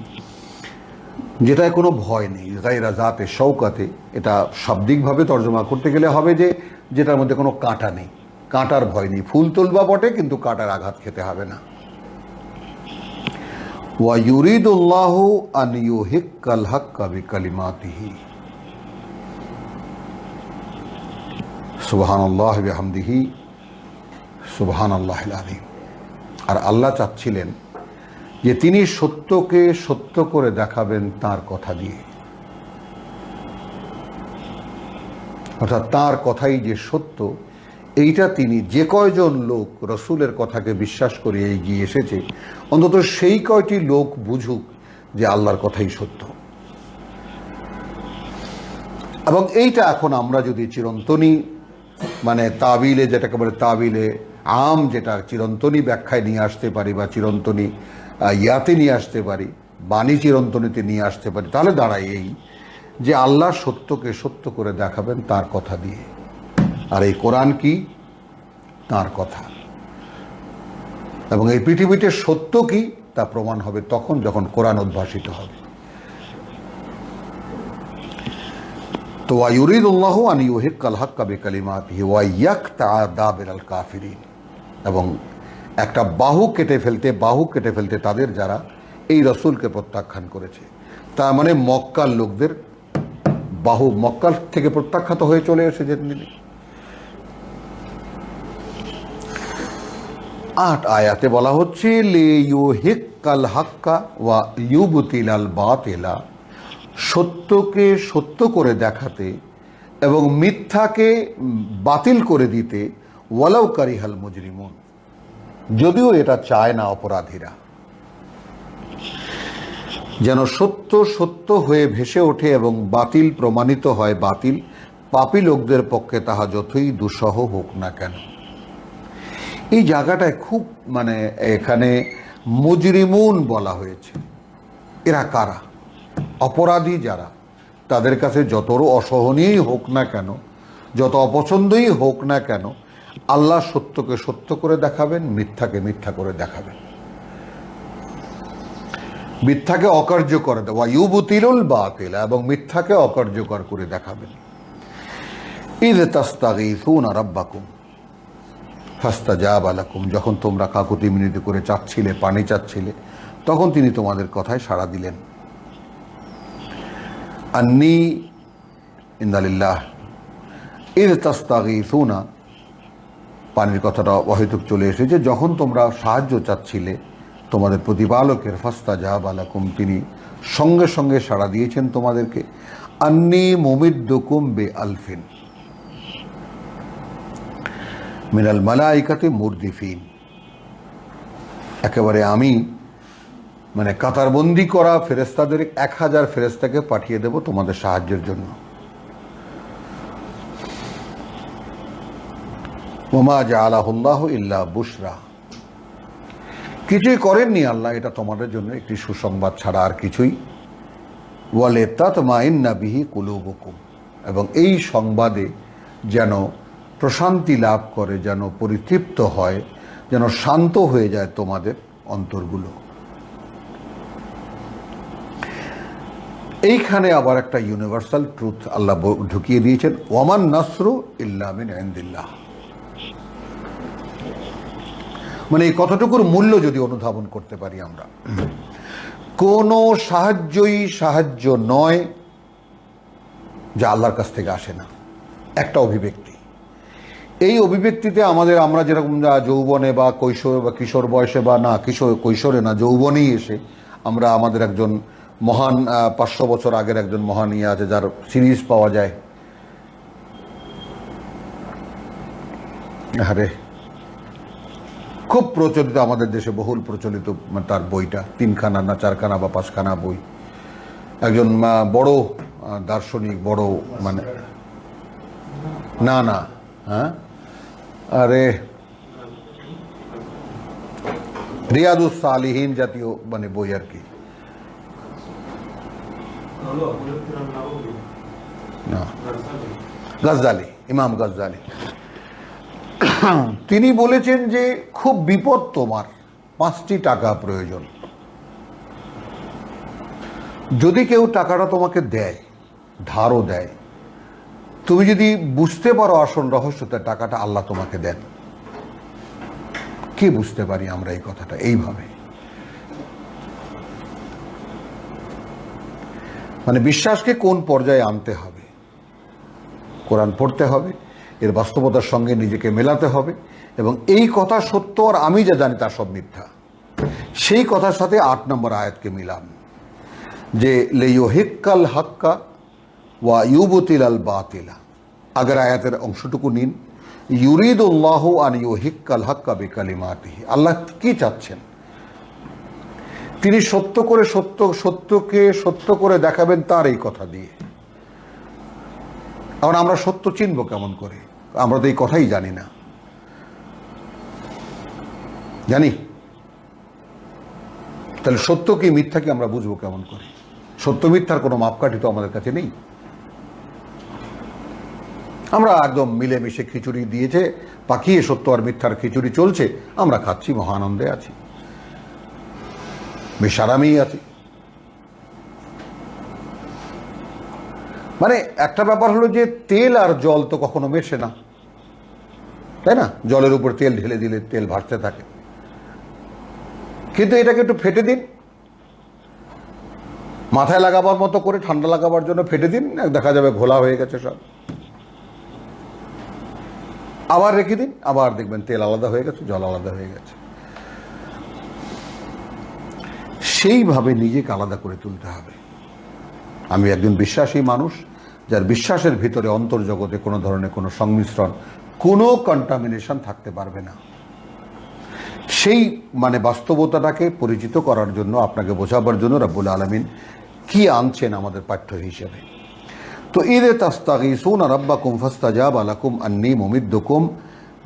যেটায় কোনো ভয় নেই, গায়রা যাতিশ শাওকাতে, এটা শাব্দিকভাবে তর্জমা করতে গেলে হবে যে যেটার মধ্যে কোনো কাঁটা নেই, কাঁটার ভয় নেই। ফুল তুলবা বটে, কিন্তু কাঁটার আঘাত খেতে হবে না। ওয়া ইউরিদুল্লাহু আন ইউহিক্কাল হাক্কা বিকালিমাতিহি। সুবহানাল্লাহ বিহামদিহি, সুবহানাল্লাহিল আযীম। আর আল্লাহ চাচ্ছিলেন যে তিনি সত্যকে সত্য করে দেখাবেন তার কথা দিয়ে, অর্থাৎ তার কথাই যে সত্য, এইটা তিনি যে কয়জন লোক রসুলের কথাকে বিশ্বাস করে এগিয়ে এসেছে অন্তত সেই কয়টি লোক বুঝুক যে আল্লাহর কথাই সত্য। এবং এইটা এখন আমরা যদি চিরন্তনী মানে তাবিলে, যেটাকে বলে তাবিলে আম, যেটা চিরন্তনী ব্যাখ্যায় নিয়ে আসতে পারি বা চিরন্তনী ইয়াতে নিয়ে আসতে পারি, বাণী চিরন্তনীতে নিয়ে আসতে পারি, তাহলে দাঁড়ায় এই যে আল্লাহ সত্যকে সত্য করে দেখাবেন তার কথা দিয়ে। আর এই কোরআন কি? তার কথা। এবং এই পৃথিবীতে সত্য কি তা প্রমাণ হবে তখন যখন কোরআন উদ্ভাসিত হবে। তো ওয়ায়ুরিদুল্লাহু আন ইউহিক্কাল হাক্কা বিকালিমাতিহি ওয়া ইয়াকতাআ দাবিরাল কাফিরিন, এবং একটা বাহু কেটে ফেলতে তাদের যারা এই রসুলকে প্রত্যাখ্যান করেছে, তার মানে মক্কার লোকদের বাহু মক্কার থেকে প্রত্যাখ্যাত হয়ে চলে এসেছে। 8 আয়াতে বলা হচ্ছে লিইউহিক্কাল হাক্কা ওয়া ইউবতিলাল বাতিলা, সত্যকে সত্য করে দেখাতে এবং মিথ্যাকে বাতিল করে দিতে, ওয়ালাউ কারিহাল মুজরিমুন, যদিও এটা চায় না অপরাধীরা। যেন সত্য সত্য হয়ে ভেসে ওঠে এবং বাতিল প্রমাণিত হয় বাতিল, পাপী লোকদের পক্ষে তাহা যতই দুঃসহ হোক না কেন। এই জায়গাটায় খুব মানে এখানে মুজরিমুন বলা হয়েছে। এরা কারা? অপরাধী যারা, তাদের কাছে যতরও অসহনীয়ই হোক না কেন, যত অপছন্দই হোক না কেন, আল্লাহ সত্যকে সত্য করে দেখাবেন, মিথ্যাকে মিথ্যা করে দেখাবেন, মিথ্যাকে অকার্যকর দেওয়া ইউবতিলুল বাতিল, এবং মিথ্যাকে অকার্যকর করে দেখাবেন। ইয তাস্তাগীসুনা রাব্বাকুম ফাস্তাজাবা লাকুম, যখন তোমরা কাকুতি মিনতি করে চাচ্ছিলে, পানি চাচ্ছিলে, তখন তিনি তোমাদের কথায় সাড়া দিলেন। আন্নী ইন্নালিল্লাহ ইয তাস্তাগীসুনা, পানির কথাটা অহেতুক চলে এসেছে। যখন তোমরা সাহায্য চাচ্ছিলে তোমাদের প্রতিপালকের, ফাস্তাজাবা লাকুম, তিনি সঙ্গে সঙ্গে সাড়া দিয়েছেন তোমাদেরকে। আন্নী মুমিদ্দুকুম বিআলফিন মিনাল মালাইকাতি মুরদিফিন, একেবারে আমি মানে কাতারবন্দি করা ফেরেশতাদের 1000 ফেরেশতাকে পাঠিয়ে দেব তোমাদের সাহায্যের জন্য। ওমা জাআলাহুল্লাহু ইল্লা বুশরা, কিছুই করেননি আল্লাহ এটা তোমাদের জন্য একটি সুসংবাদ ছাড়া আর কিছুই। ওয়ালে তাতমাইন্না বিহি কুলুবুকুম, এবং এই সংবাদে যেন প্রশান্তি লাভ করে, যেন পরিতৃপ্ত হয়, যেন শান্ত হয়ে যায় তোমাদের অন্তরগুলো। এইখানে আবার একটা ইউনিভার্সাল ট্রুথ আল্লাহ ঢুকিয়ে দিয়েছেন, ওয়ামান নাসরু ইল্লা মিন ইনদিল্লাহ। মানে এই কথাটুকুর মূল্য যদি অনুধাবন করতে পারি আমরা, কোনো সাহায্যই সাহায্য নয় যা আল্লাহর কাছ থেকে আসে না। একটা অভিব্যক্তি, এই অভিব্যক্তিতে আমরা যেরকম যৌবনে বা কৈশোর বা কিশোর বয়সে বা না কৈশোরে না যৌবনেই এসে আমরা আমাদের একজন মহান 500 বছর আগের একজন মহান ইয়ে আছে যার সিরিজ পাওয়া যায়, আরে খুব প্রচলিত আমাদের দেশে বহুল প্রচলিত, তার বইটা 3খানা না 4খানা বা 5খানা বই, একজন বড় দার্শনিক, বড় মানে না না হ্যাঁ আরে রিয়াদুস সালিহিন জাতীয় মানে বই আর কি, গজ্জালি, ইমাম গজ্জালি। তিনি বলেছেন যে খুব বিপদ, তোমার 5টি টাকা প্রয়োজন। যদি কেউ টাকাটা তোমাকে দেয়, ধারও দেয়, তুমি যদি বুঝতে পারো আসল রহস্যটা, টাকাটা আল্লাহ তোমাকে দেন। কি বুঝতে পারি আমরা এই কথাটা এইভাবে? মানে বিশ্বাসকে কোন পর্যায়ে আনতে হবে? কোরআন পড়তে হবে, এর বাস্তবতার সঙ্গে নিজেকে মেলাতে হবে, এবং এই কথা সত্য আর আমি যা জানি তা সব মিথ্যা, সেই কথার সাথে 8 নম্বর আয়াতকে মিলাম, যে লিইউহিক্কাল হাক্কা ওয়া ইউবতিলাল বাতিলা। আগের আয়াতের অংশটুকু নিন, ইউরিদুল্লাহু আন ইউহিক্কাল হাক্কা বিকালিমাতিহি। আল্লাহ কি চাচ্ছেন? তিনি সত্যকে সত্য করে দেখাবেন তার এই কথা দিয়ে। এখন আমরা সত্য চিনব কেমন করে? আমরা তো এই কথাই জানি না। জানি? তাহলে সত্য কি মিথ্যা কি আমরা বুঝবো কেমন করে? সত্য মিথ্যার কোনো মাপকাঠি তো আমাদের কাছে নেই। আমরা একদম মিলেমিশে খিচুড়ি দিয়েছে পাকিয়ে সত্য আর মিথ্যার খিচুড়ি চলছে, আমরা খাচ্ছি, মহানন্দে আছি, বেশ আরামেই আছি। মানে একটা ব্যাপার হলো যে তেল আর জল তো কখনো মেশে না, তাই না? জলের উপর তেল ঢেলে দিলে তেল ভাসতে থাকে, কিন্তু এটাকে একটু ফেটে দিন, মাথায় লাগাবার মতো করে ঠান্ডা লাগাবার জন্য ফেটে দিন, দেখা যাবে ঘোলা হয়ে গেছে সব। আবার রেখে দিন, আবার দেখবেন তেল আলাদা হয়ে গেছে, জল আলাদা হয়ে গেছে। সেইভাবে নিজেকে আলাদা করে তুলতে হবে। আমি একজন বিশ্বাসী মানুষ, যার বিশ্বাসের ভিতরে অন্তর্জগতে কোনো ধরনের কোনো সংমিশ্রণ, কোনো কন্টামিনেশন থাকতে পারবে না। সেই মানে বাস্তবতাটাকে পরিচিত করার জন্য, আপনাকে বোঝাবার জন্য রব্বুল আলামিন কি আনছেন আমাদের পাঠ্য হিসেবে। তো ইদে তাস্তাগীসুনা রাব্বাকুম ফাস্তাজাবা লাকুম আন্নী মুমিদ্দুকুম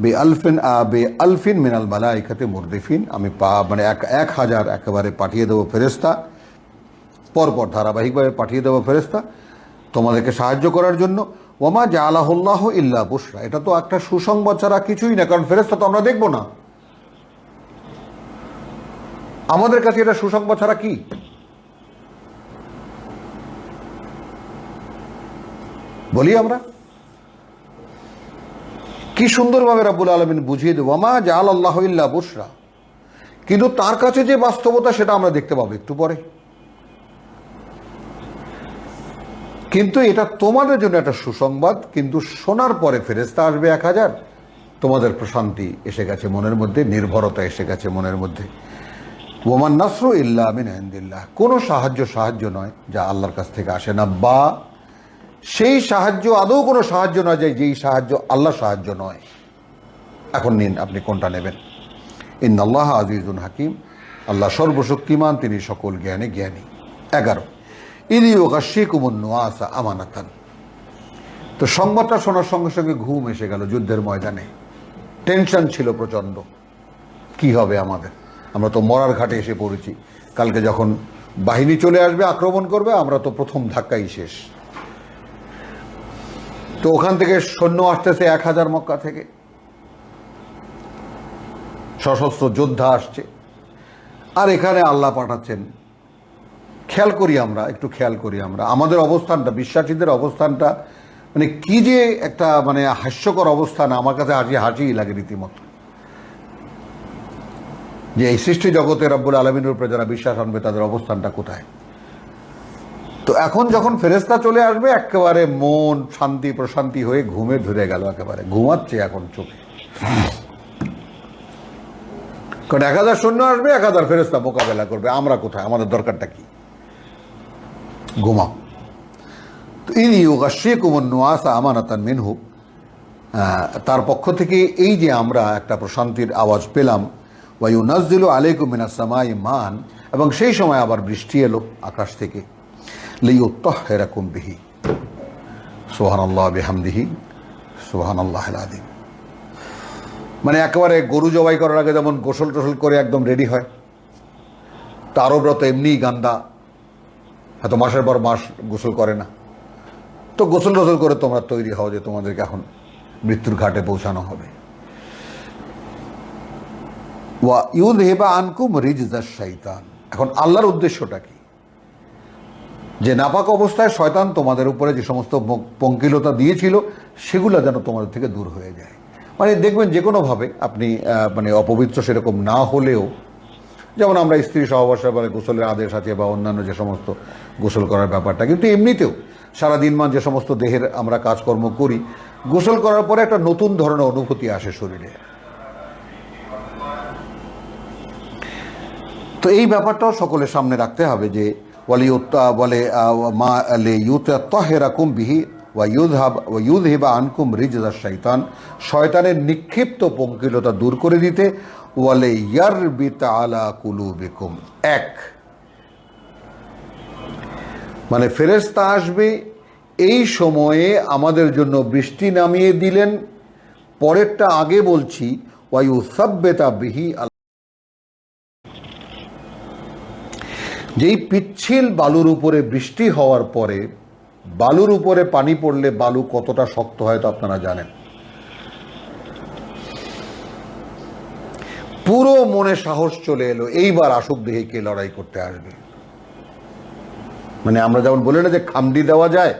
বিআলফিন মিনাল মালাইকাতি মুরদিফিন। আমি মানে 1000 একেবারে পাঠিয়ে দেবো ফেরেশতা, পরপর ধারাবাহিকভাবে পাঠিয়ে দেবো ফেরেশতা তোমাদেরকে সাহায্য করার জন্য। ওমা জাআলাহুল্লাহু ইল্লা বুশরা, এটা তো একটা সুসংবাদ ছাড়া কিছুই না, কারণ ফেরেশতা তো আমরা দেখবো না। আমাদের কাছে এটা সুসংবাদ ছাড়া কি? বলি আমরা কি সুন্দরভাবে রাব্বুল আলামিন বুঝিয়ে দেবো, ওমা জাআলাল্লাহু ইল্লা বুশরা, কিন্তু তার কাছে যে বাস্তবতা সেটা আমরা দেখতে পাবো একটু পরে। কিন্তু এটা তোমাদের জন্য একটা সুসংবাদ, কিন্তু শোনার পরে ফেরেশতা আসবে 1000, তোমাদের প্রশান্তি এসে গেছে মনের মধ্যে, নির্ভরতা এসে গেছে মনের মধ্যে। ওমান নাসরু ইল্লা মিন ইনদিল্লাহ, কোনো সাহায্য নয় যা আল্লাহর কাছ থেকে আসে না, বা সেই সাহায্য আদৌ কোনো সাহায্য নয় যেই সাহায্য আল্লাহর সাহায্য নয়। এখন নিন আপনি কোনটা নেবেন। ইন্নাল্লাহ আজিজুন হাকিম, আল্লাহ সর্বশক্তিমান, তিনি সকল জ্ঞানে জ্ঞানী। 11 ইদি ওয়াগাশিকুমুন নুআসা আমানাতান। তো সংবাদটা শোনার সঙ্গে সঙ্গে ঘুম এসে গেল। যুদ্ধের ময়দানে টেনশন ছিল প্রচণ্ড, কি হবে আমাদের, আমরা তো মরার ঘাটে এসে পড়েছি। কালকে যখন বাহিনী চলে আসবে, আক্রমণ করবে, আমরা তো প্রথম ধাক্কাই শেষ। তো ওখান থেকে সৈন্য আসতেছে 1000 মক্কা থেকে, সশস্ত্র যোদ্ধা আসছে, আর এখানে আল্লাহ পাঠাচ্ছেন। একটু খেয়াল করি আমরা আমাদের অবস্থানটা, বিশ্বাসীদের অবস্থানটা, মানে কি যে একটা মানে হাস্যকর অবস্থান। আমার কাছে হাসি লাগে রীতিমতো, যে এই সৃষ্টি জগতে রব্বুল আলামিনের উপরে যারা বিশ্বাস আনবে তাদের অবস্থানটা কোথায়। তো এখন যখন ফেরেশতা চলে আসবে, একেবারে মন শান্তি প্রশান্তি হয়ে ঘুমে ধরে গেল, একেবারে ঘুমাচ্ছে এখন চোখে। কারণ 1000 সৈন্য আসবে, 1000 ফেরেশতা মোকাবেলা করবে, আমরা কোথায়, আমাদের দরকারটা কি? ঘুমাও। তো ইনি ইউগাশিকুমুন নুআসা আমানাতান মিনহু, তার পক্ষ থেকে এই যে আমরা একটা প্রশান্তির আওয়াজ পেলাম। ওয়া ইউনাজ্জিলু আলাইকুম মিনাস সামাই মান, এবং সেই সময় আবার বৃষ্টি এলো আকাশ থেকে। লিইউত্তাহহিরাকুম বিহি, সুবহানাল্লাহ বিহামদিহি সুবহানাল্লাহিল আযীম। মানে একেবারে গরু জবাই করার আগে যেমন গোসল টোসল করে একদম রেডি হয়, তা আরবরা তো এমনিই গান্দা, হয়তো মাসের পর মাস গোসল করে না। তো গোসল টোসল করে তোমরা তৈরি হও যে তোমাদেরকে এখন মৃত্যুর ঘাটে পৌঁছানো হবে। ওয়া ইউযহিবা আনকুম রিজজাশ শাইতান, এখন আল্লাহর উদ্দেশ্যটা কি? যে নাপাক অবস্থায় শয়তান তোমাদের উপরে যে সমস্ত পঙ্কিলতা দিয়েছিল, সেগুলো যেন তোমাদের থেকে দূর হয়ে যায়। মানে দেখবেন যে কোনোভাবে আপনি মানে অপবিত্র সেরকম না হলেও, যেমন আমরা স্ত্রী সহবাসের পরে গোসলের আদেশ আছে, বা অন্যান্য যে সমস্ত গোসল করার ব্যাপারটা, কিন্তু এমনিতেও সারাদিনমান যে সমস্ত দেহের আমরা কাজকর্ম করি, গোসল করার পরে একটা নতুন ধরনের অনুভূতি আসে শরীরে। তো এই ব্যাপারটাও সকলের সামনে রাখতে হবে যে বলে মা ইউতাহহিরাকুম বিহি ওয়ায়ুযহিবা আনকুম রিজজাশ শাইতান, শয়তানের নিক্ষিপ্ত পঙ্কিলতা দূর করে দিতে, ওয়ালিয়ারবিতা আলা কুলুবিকুম। এক, মানে ফেরেশতা আসবে, এই সময়ে আমাদের জন্য বৃষ্টি নামিয়ে দিলেন। পরেরটা আগে বলছি, ওয়ায়ুসাব্বিতা বিহি, যেই পিচ্ছিল বালুর উপরে বৃষ্টি হওয়ার পরে, বালুর উপরে পানি পড়লে বালু কতটা শক্ত হয় তো আপনারা জানেন। পুরো মনে সাহস চলে এলো, এইবার আসুক দেখে কে লড়াই করতে আসবে। মানে আমরা যেমন বলি না যে খামডি দেওয়া যায়,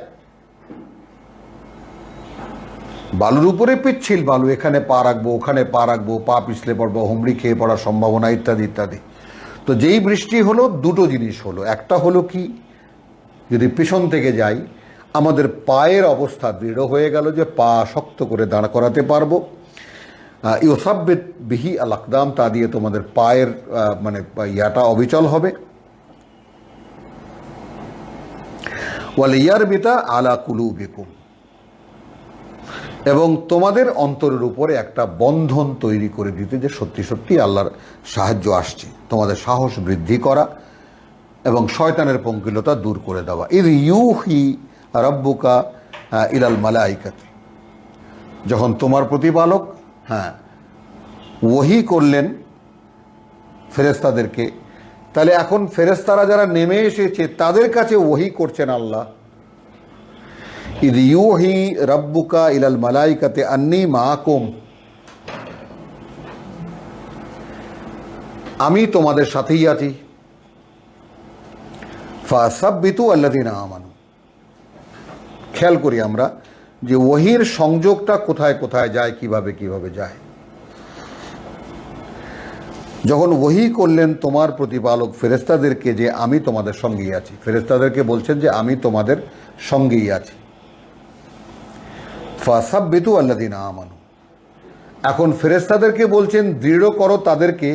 বালুর উপরে পিচ্ছিল বালু, এখানে পা রাখবো, ওখানে পা রাখবো, পা পিছলে পড়বো, হুমড়ি খেয়ে পড়ার সম্ভাবনা, ইত্যাদি ইত্যাদি। তো যেই বৃষ্টি হলো, দুটো জিনিস হলো। একটা হলো কি, যদি পিছন থেকে যাই, আমাদের পায়ের অবস্থা দৃঢ় হয়ে গেল, যে পা শক্ত করে দাঁড় করাতে পারবো। ইউসাব্বিত বিহি আল আকদাম, তা দিয়ে তোমাদের পায়ের মানে ইয়াটা অবিচল হবে। ওয়ালিয়ারবিতা আলা কুলুবিকুম, এবং তোমাদের অন্তরের উপরে একটা বন্ধন তৈরি করে দিতে, যে সত্যি সত্যি আল্লাহর সাহায্য আসছে, তোমাদের সাহস বৃদ্ধি করা এবং শয়তানের পঙ্কিলতা দূর করে দেওয়া। ইদ ইউহি রাব্বুকা ইলাল মালাইকাতি, যখন তোমার প্রতিপালক ওহী করলেন ফেরেশতাদেরকে, তাহলে এখন ফেরেশতারা যারা নেমে এসেছে তাদের কাছে ওহী করছেন আল্লাহ। ইদ ইউহি রাব্বুকা ইলাল মালাইকাতি আন্নী মাআকুম, আমি তোমাদের সাথেই আছি। ফাসাব্বিতু আল্লাযিনা আমানু, খেয়াল করি আমরা যে ওহীর সংযোগটা কোথায় কোথায় যায়, কিভাবে কিভাবে যায়। যখন ওহী করলেন তোমার প্রতিপালক ফেরেশতাদেরকে যে আমি তোমাদের সঙ্গেই আছি, ফেরেশতাদেরকে বলছেন যে আমি তোমাদের সঙ্গেই আছি। ফাসাব্বিতু আল্লাযিনা আমানু, এখন ফেরেশতাদেরকে বলছেন দৃঢ় করো তাদেরকে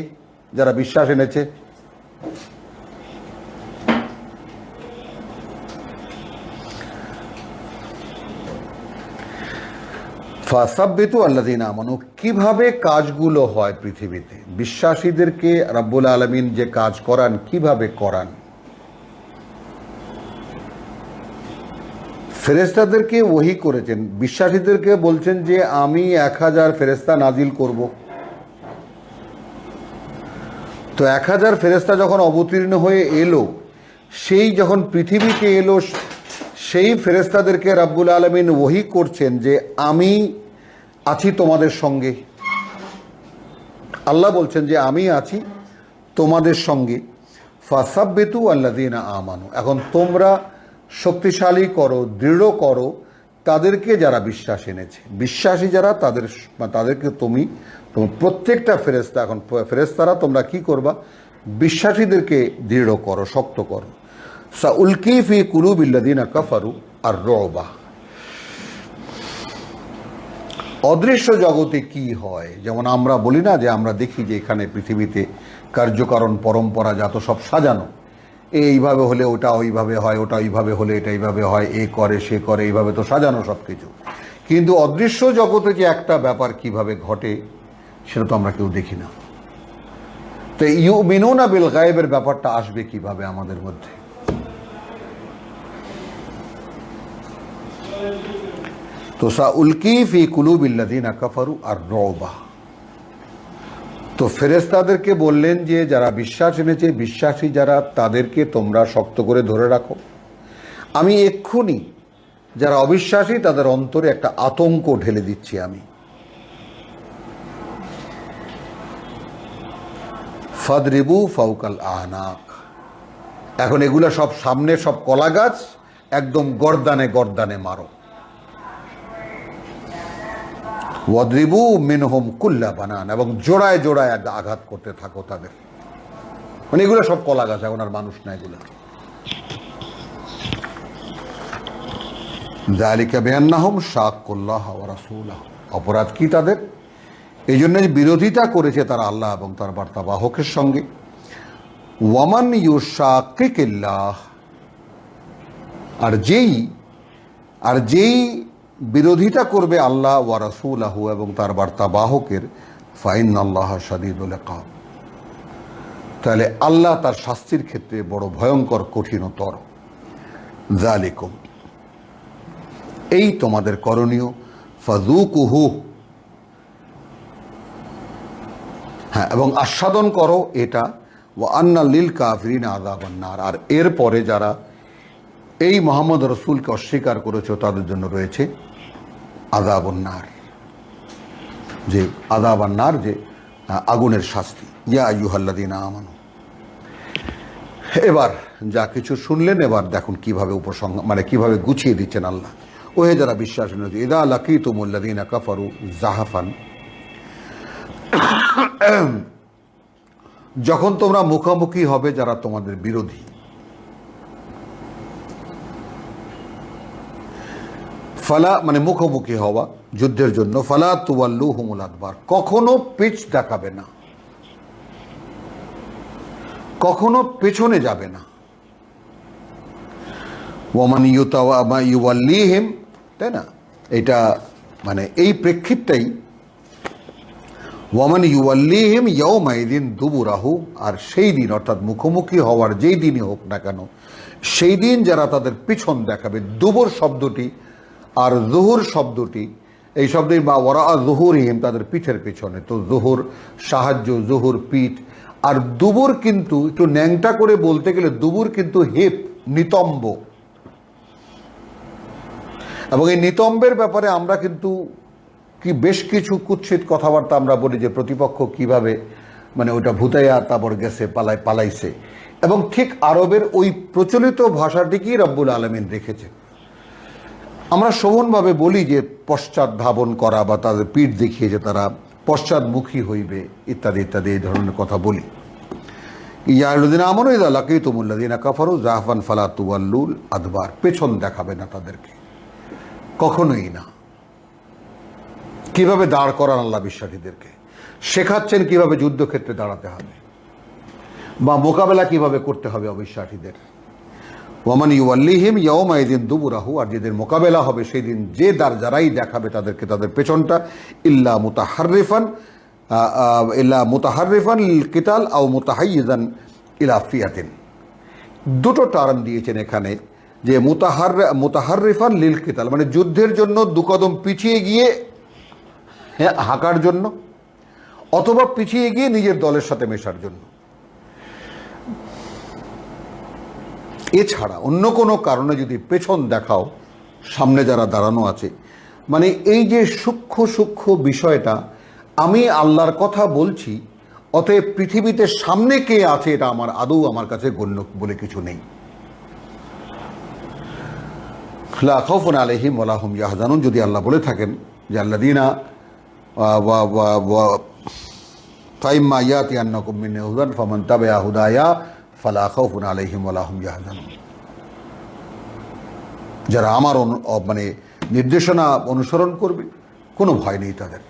যারা বিশ্বাস এনেছে। ফাসাব্বিতু আল্লাযিনা আমানু, কিভাবে কাজগুলো হয় পৃথিবীতে, বিশ্বাসীদেরকে রাব্বুল আলামিন যে কাজ করান কিভাবে করান। ফেরেশতাদেরকে ওহী করেছেন, বিশ্বাসীদেরকে বলছেন যে আমি 1000 ফেরেশতা নাজিল করব। তো 1000 ফেরেশতা যখন অবতীর্ণ হয়ে এলো, সেই যখন পৃথিবীতে এলো, সেই ফেরেশতাদেরকে রাব্বুল আলামিন ওহী করছেন যে আমি আছি তোমাদের সঙ্গে। আল্লাহ বলছেন যে আমি আছি তোমাদের সঙ্গে। ফাসাব্বিতু আল্লাযিনা আমানু, এখন তোমরা শক্তিশালী করো, দৃঢ় করো তাদেরকে যারা বিশ্বাস এনেছে। বিশ্বাসী যারা তাদেরকে তুমি প্রত্যেকটা ফেরেশতা, এখন ফেরেশতারা তোমরা কি করবা, বিশ্বাসীদেরকে দৃঢ় করো, শক্ত করো। সাউলকি ফি কুলুবিল্লাযিনা কাফারু আর রুবা, অদৃশ্য জগতে কি হয়, যেমন আমরা বলি না যে আমরা দেখি যে এখানে পৃথিবীতে কার্যকারণ পরম্পরা যত সব সাজানো, এইভাবে হলে ওটা ওইভাবে হয়, ওটা ওইভাবে হলে এটা এইভাবে হয়, এ করে সে করে, এইভাবে তো সাজানো সব কিছু। কিন্তু অদৃশ্য জগতে যে একটা ব্যাপার কিভাবে ঘটে সেটা তো আমরা কেউ দেখি না। তো ইউমিনুনা বিল গায়বের ব্যাপারটা আসবে কিভাবে আমাদের মধ্যে। তো সাউলকি ফি কুলুবিল্লাযিনা কাফারু আর রুবা, তো ফেরেশতাদেরকে বললেন যে যারা বিশ্বাস এনেছে, বিশ্বাসী যারা, তাদেরকে তোমরা শক্ত করে ধরে রাখো। আমি এক্ষুনি যারা অবিশ্বাসী তাদের অন্তরে একটা আতঙ্ক ঢেলে দিচ্ছি আমি। ফাদরিবু ফাউকাল আনাক, এখন এগুলো সব সামনে, সব কলা গাছ, একদম গর্দানে গর্দানে মারো। ওয়াদরিবু মিনহুম কুল্লা বানান, এবং জোড়ায় জোড়ায় আঘাত করতে থাকো তাদের। মানে এগুলো সব কলা গাছ, এখন আর মানুষ না এগুলো। যালিকা বিআন্নাহুম শাক্কুল্লাহ ওয়া রাসূলাহু, অপরাধ কি তাদের, এই জন্য বিরোধিতা করেছে তারা আল্লাহ এবং তার বার্তাবাহকের সঙ্গে। ওয়ামান ইউশাক্কিকিল্লাহ, আর যেই আর যেই বিরোধিতা করবে আল্লাহ ওয়া রাসূলাহু এবং তার বার্তাবাহকের, ফাইনাল্লাহা শাদীদুল ইকাব, তাহলে আল্লাহ তার শাস্তির ক্ষেত্রে বড় ভয়ঙ্কর কঠিনতর। যালিকুম, এই তোমাদের করণীয়, ফাযুকুহু, হ্যাঁ, এবং আস্বাদন করো এটা, ওয়া আন্না লিল কাফিরিনা আযাবান নার, আর এরপরে যারা এই মুহাম্মদ রাসূলকে অস্বীকার করেছে তাদের জন্য রয়েছে আযাবুন নার, যে আযাবান নার, যে আগুনের শাস্তি। ইয়া আইয়ুহাল্লাযীনা আমানু, এবার যা কিছু শুনলেন এবার দেখুন কিভাবে উপসংহার, মানে কিভাবে গুছিয়ে দিচ্ছেন আল্লাহ। ওহে যারা বিশ্বাস এনেছে, ইযা লাকীতুমুল্লাযীনা কাফারু যাহাফান, যখন তোমরা মুখোমুখি হবে যারা তোমাদের বিরোধী, ফালা মানে মুখোমুখি হওয়া যুদ্ধের জন্য, ফালা তুওয়াল্লুহুমুল আদবার, কখনো পিছ দেখাবে না, কখনো পেছনে যাবে না। ওয়ামান ইউওয়াল্লিহিম, তাই না, এটা মানে এই প্রেক্ষিতটাই, ওয়ামান ইউওয়াল্লিহিম ইয়াওমাইদিন দুবুরাহু, আর সেই দিন অর্থাৎ মুখোমুখি হওয়ার যেই দিনই হোক না কেন, সেই দিন যারা তাদের পিছন দেখাবে। দুবুর শব্দটি আর জুহুর শব্দটি, এই শব্দের বা ওয়ারা জুহুরিহিম, তাদের পিঠের পিছনে, তো জুহুর সাহায্য, জুহুর পিঠ, আর দুবুর কিন্তু একটু ন্যাংটা করে বলতে গেলে দুবুর কিন্তু হিপ, নিতম্ব। এবং এই নিতম্বের ব্যাপারে আমরা কিন্তু কি বেশ কিছু কুৎসিত কথাবার্তা আমরা বলি, যে প্রতিপক্ষ কিভাবে মানে ওটা ভুতাইয়া তারপর গেছে পালাইছে, এবং ঠিক আরবের ওই প্রচলিত ভাষাটিকেই রব্বুল আলামিন রেখেছে। আমরা শোভনভাবে বলি যে পশ্চাৎ ধাবন করা, বা তাদের পিঠ দেখিয়ে যে তারা পশ্চাৎমুখী হইবে, ইত্যাদি ইত্যাদি এই ধরনের কথা বলি। ইয়া আইয়ুহাল্লাযীনা আমানু ইযা লাকীতুমুল্লাযীনা কাফারু যাহাফান ফালা তুওয়াল্লুল আদবার, পেছন দেখাবে না তাদেরকে, কখনোই না। কিভাবে দাঁড় করান আল্লাহ বিশ্বাসীদেরকে, শেখাচ্ছেন কিভাবে যুদ্ধক্ষেত্রে দাঁড়াতে হবে বা মোকাবেলা কিভাবে করতে হবে অবিশ্বাসীদের। ওয়ামান ইউওয়াল্লিহিম ইয়াওমাইদিন দুবুরাহু, আর যেদের মোকাবেলা হবে সেই দিন, যে যারাই দেখাবে তাদেরকে তাদের পেছনটা, ইল্লা মুতাহাররিফান লিল কিতাল আও মুতাহাইয়িজান ইলা ফিয়াতিন। দুটো টার্ম দিয়েছেন এখানে, যে মুতাহাররিফান লিল কিতাল মানে যুদ্ধের জন্য দুকদম পিছিয়ে গিয়ে হাঁকার জন্য, অথবা পিছিয়ে গিয়ে নিজের দলের সাথে মেশার জন্য। এছাড়া অন্য কোনো কারণে যদি পেছন দেখাও সামনে যারা দাঁড়ানো আছে, মানে এই যে সূক্ষ্ম সূক্ষ্ম বিষয়টা, আমি আল্লাহর কথা বলছি, অতএব পৃথিবীতে সামনে কে আছে এটা আমার আদৌ আমার কাছে গণ্য বলে কিছু নেই। লা খাউফুন আলাইহিম ওয়া লা হুম ইয়াহজানুন, যদি আল্লাহ বলে থাকেন যে আল্লাযীনা ফাইম্মা ইয়াতিয়ান্নাকুম মিন্নী হুদান ফামান তাবিআ হুদায়া ফালা খাউফুন আলাইহিম ওয়া লা হুম ইয়াহজানুন, যারা আমার মানে নির্দেশনা অনুসরণ করবে কোনো ভয় নেই তাদের,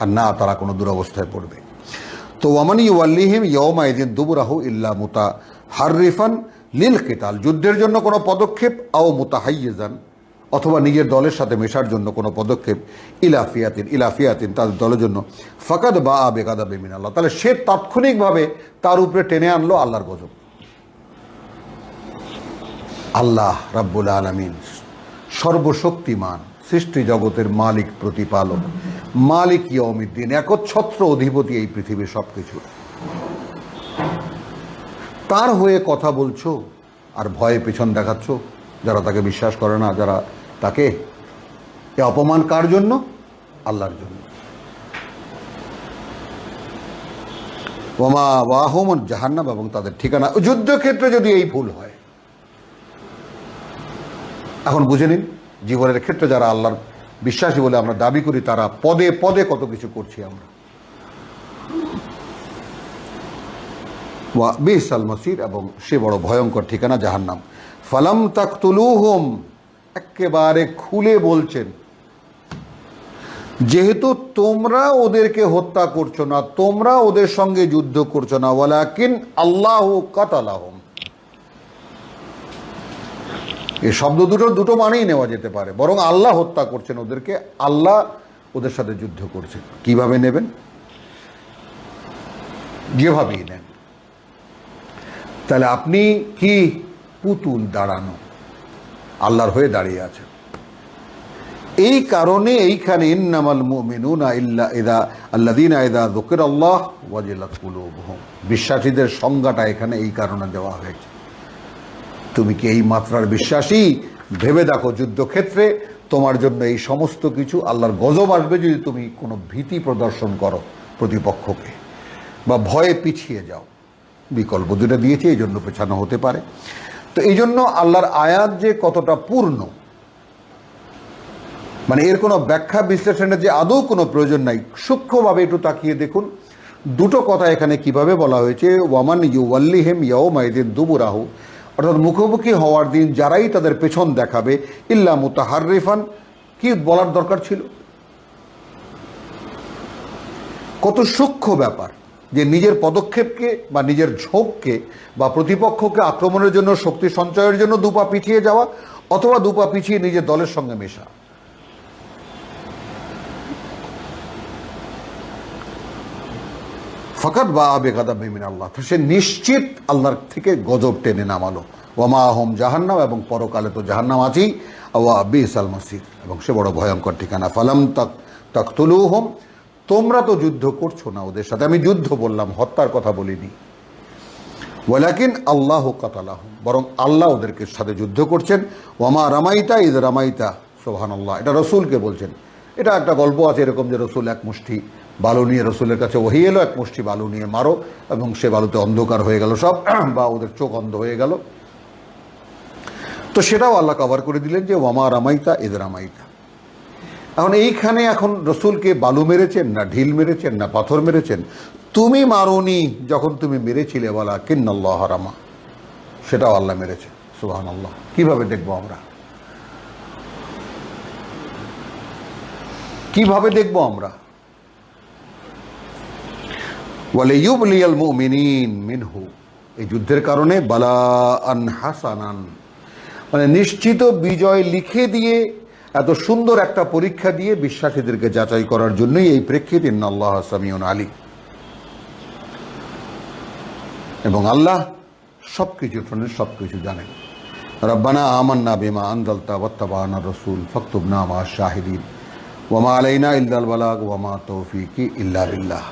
আর না তারা কোনো দুরবস্থায় পড়বে। তো ওয়ামান ইউওয়াল্লিহিম ইয়াওমাইদিন দুবুরাহু ইল্লা মুতাহাররিফান লিল কিতাল, যুদ্ধের জন্য কোনো পদক্ষেপ, আও মুতাহাইয়িজান অথবা নিজের দলের সাথে মেশার জন্য কোনো পদক্ষেপ, ইলাফিয়াতিন তাদের দলের জন্য, ফাকাদ বাআ বিগাদাবিন মিনাল্লাহ, তাহলে সে তাৎক্ষণিকভাবে তার উপরে টেনে আনলো আল্লাহর গজব। আল্লাহ রাব্বুল আলামিন সর্বশক্তিমান, সৃষ্টি জগতের মালিক, প্রতিপালক, মালিক ইয়াউমিদ্দিন, একচ্ছত্র অধিপতি এই পৃথিবীর সব কিছু। তার হয়ে কথা বলছো আর ভয়ে পেছন দেখাচ্ছ যারা তাকে বিশ্বাস করে না, যারা তাকে, এ অপমান কার জন্য? আল্লাহর জন্য। ওমা ওয়াহুম জাহান্নাম, এবং তাদের ঠিকানা যুদ্ধক্ষেত্রে যদি এই ভুল হয়। এখন বুঝে নিন জীবনের ক্ষেত্রে যারা আল্লাহর বিশ্বাসী বলে আমরা দাবি করি, তারা পদে পদে কত কিছু করছি আমরা। ওয়া বিসাল মাসির, এবং সে বড় ভয়ঙ্কর ঠিকানা জাহান্নাম। ফালাম তাকতুলুহুম, একেবারে খুলে বলছেন, যেহেতু তোমরা ওদেরকে হত্যা করছো না, তোমরা ওদের সঙ্গে যুদ্ধ করছো না, ওয়ালাকিন আল্লাহু কাতালাহুম, এই শব্দ দুটো মানেই নেওয়া যেতে পারে, বরং আল্লাহ হত্যা করছেন ওদেরকে, আল্লাহ ওদের সাথে যুদ্ধ করছেন। কিভাবে নেবেন? যেভাবেই নেন। তাহলে আপনি কি পুতুল দাঁড়ানো, আল্লাহর হয়ে দাঁড়িয়ে আছেন। এই কারণে এইখানে ইন্নামাল মুমিনুনা ইল্লা ইযা আল্লাযীনা ইযা যুকিরাল্লাহ ওয়াজিলাত কুলুবুহুম, বিশ্বাসীদের সংজ্ঞাটা এখানে এই কারণে দেওয়া হয়েছে। তুমি কি এই মাত্রার বিশ্বাসী? ভেবে দেখো যুদ্ধক্ষেত্রে তোমার জন্য এই সমস্ত কিছু, আল্লাহর গজব আসবে যদি তুমি কোনো ভীতি প্রদর্শন করো প্রতিপক্ষকে, বা ভয়ে পিছিয়ে যাও। বিকল্প দুটো দিয়েছে, এই জন্য পেছানো হতে পারে। তো এই জন্য আল্লাহর আয়াত যে কতটা পূর্ণ, মানে এর কোনো ব্যাখ্যা বিশ্লেষণের যে আদৌ কোনো প্রয়োজন নাই। সূক্ষ্মভাবে একটু তাকিয়ে দেখুন দুটো কথা এখানে কিভাবে বলা হয়েছে। ওয়ামান ইউওয়াল্লিহিম ইয়াওমাইদিন দুবুরাহু, অর্থাৎ মুখোমুখি হওয়ার দিন যারাই তাদের পেছন দেখাবে, ইল্লা মুতাহাররিফান, কি বলার দরকার ছিল? কত সূক্ষ্ম ব্যাপার যে নিজের পদক্ষেপকে বা নিজের ঝোঁককে বা প্রতিপক্ষকে আক্রমণের জন্য, শক্তি সঞ্চয়ের জন্য দুপা পিছিয়ে যাওয়া, অথবা দুপা পিছিয়ে নিজের দলের সঙ্গে মেশা। ফাকাত বা বেগাদাবি মিন আল্লাহ, সে নিশ্চিত আল্লাহর থেকে গজব টেনে নামালো। ওয়ামা হুম জাহান্নাম, এবং পরকালে তো জাহান্নাম আছেই। ওয়া বিসাল মাসির, এবং সে বড় ভয়ঙ্কর ঠিকানা। ফালাম তাকতুলুহুম, তোমরা তো যুদ্ধ করছো না ওদের সাথে। আমি যুদ্ধ বললাম, হত্যার কথা বলিনি। ওয়ালাকিন আল্লাহু কাতালাহুম, বরং আল্লাহ ওদেরকে সাথে যুদ্ধ করছেন। ওয়ামা রামাইতা ইদ রামাইতা, সুবহানাল্লাহ। এটা রসুলকে বলছেন। এটা একটা গল্প আছে এরকম যে রসুল এক মুষ্টি বালু নিয়ে রসুলের কাছে ওহী এলো, এক মুষ্টি বালু নিয়ে মারো, এবং সে বালুতে অন্ধকার হয়ে গেল সব, বা ওদের চোখ অন্ধ হয়ে গেল। তো সেটাও আল্লাহ কভার করে দিলেন যে ওয়ামা রামাইতা ইদ রামাইতা। এখন এইখানে এখন রসুলকে বালু মেরেছেন না ঢিল মেরেছেন না পাথর মেরেছেন? তুমি মারোনি, যখন তুমি মেরেছিলে বলা কিন্নাল্লাহ রামা, সেটাও আল্লাহ মেরেছে। সুবহানাল্লাহ। কিভাবে দেখবো আমরা? কিভাবে দেখবো আমরা? ওয়ালিয়ুবলিয়াল মুমিনিন মিনহু, এই যুদ্ধের কারণে বালাআন হাসানান, মানে নিশ্চিত বিজয় লিখে দিয়ে, এত সুন্দর একটা পরীক্ষা দিয়ে বিশ্বাসীদেরকে যাচাই করার জন্যই এই প্রেক্ষিতে ইন্নাল্লাহ সামিউন আলিম, এবং আল্লাহ সবকিছু শোনেন, সবকিছু জানেন। রব্বানা আমান্না বিমা আনজালতা ওয়াত্তাবা'না রাসূল ফাকতুবনা মা শাহিদিন ওয়া মা আলাইনা ইল্লাল বালাগ ওয়া মা তৌফিকি ইল্লা বিল্লাহ।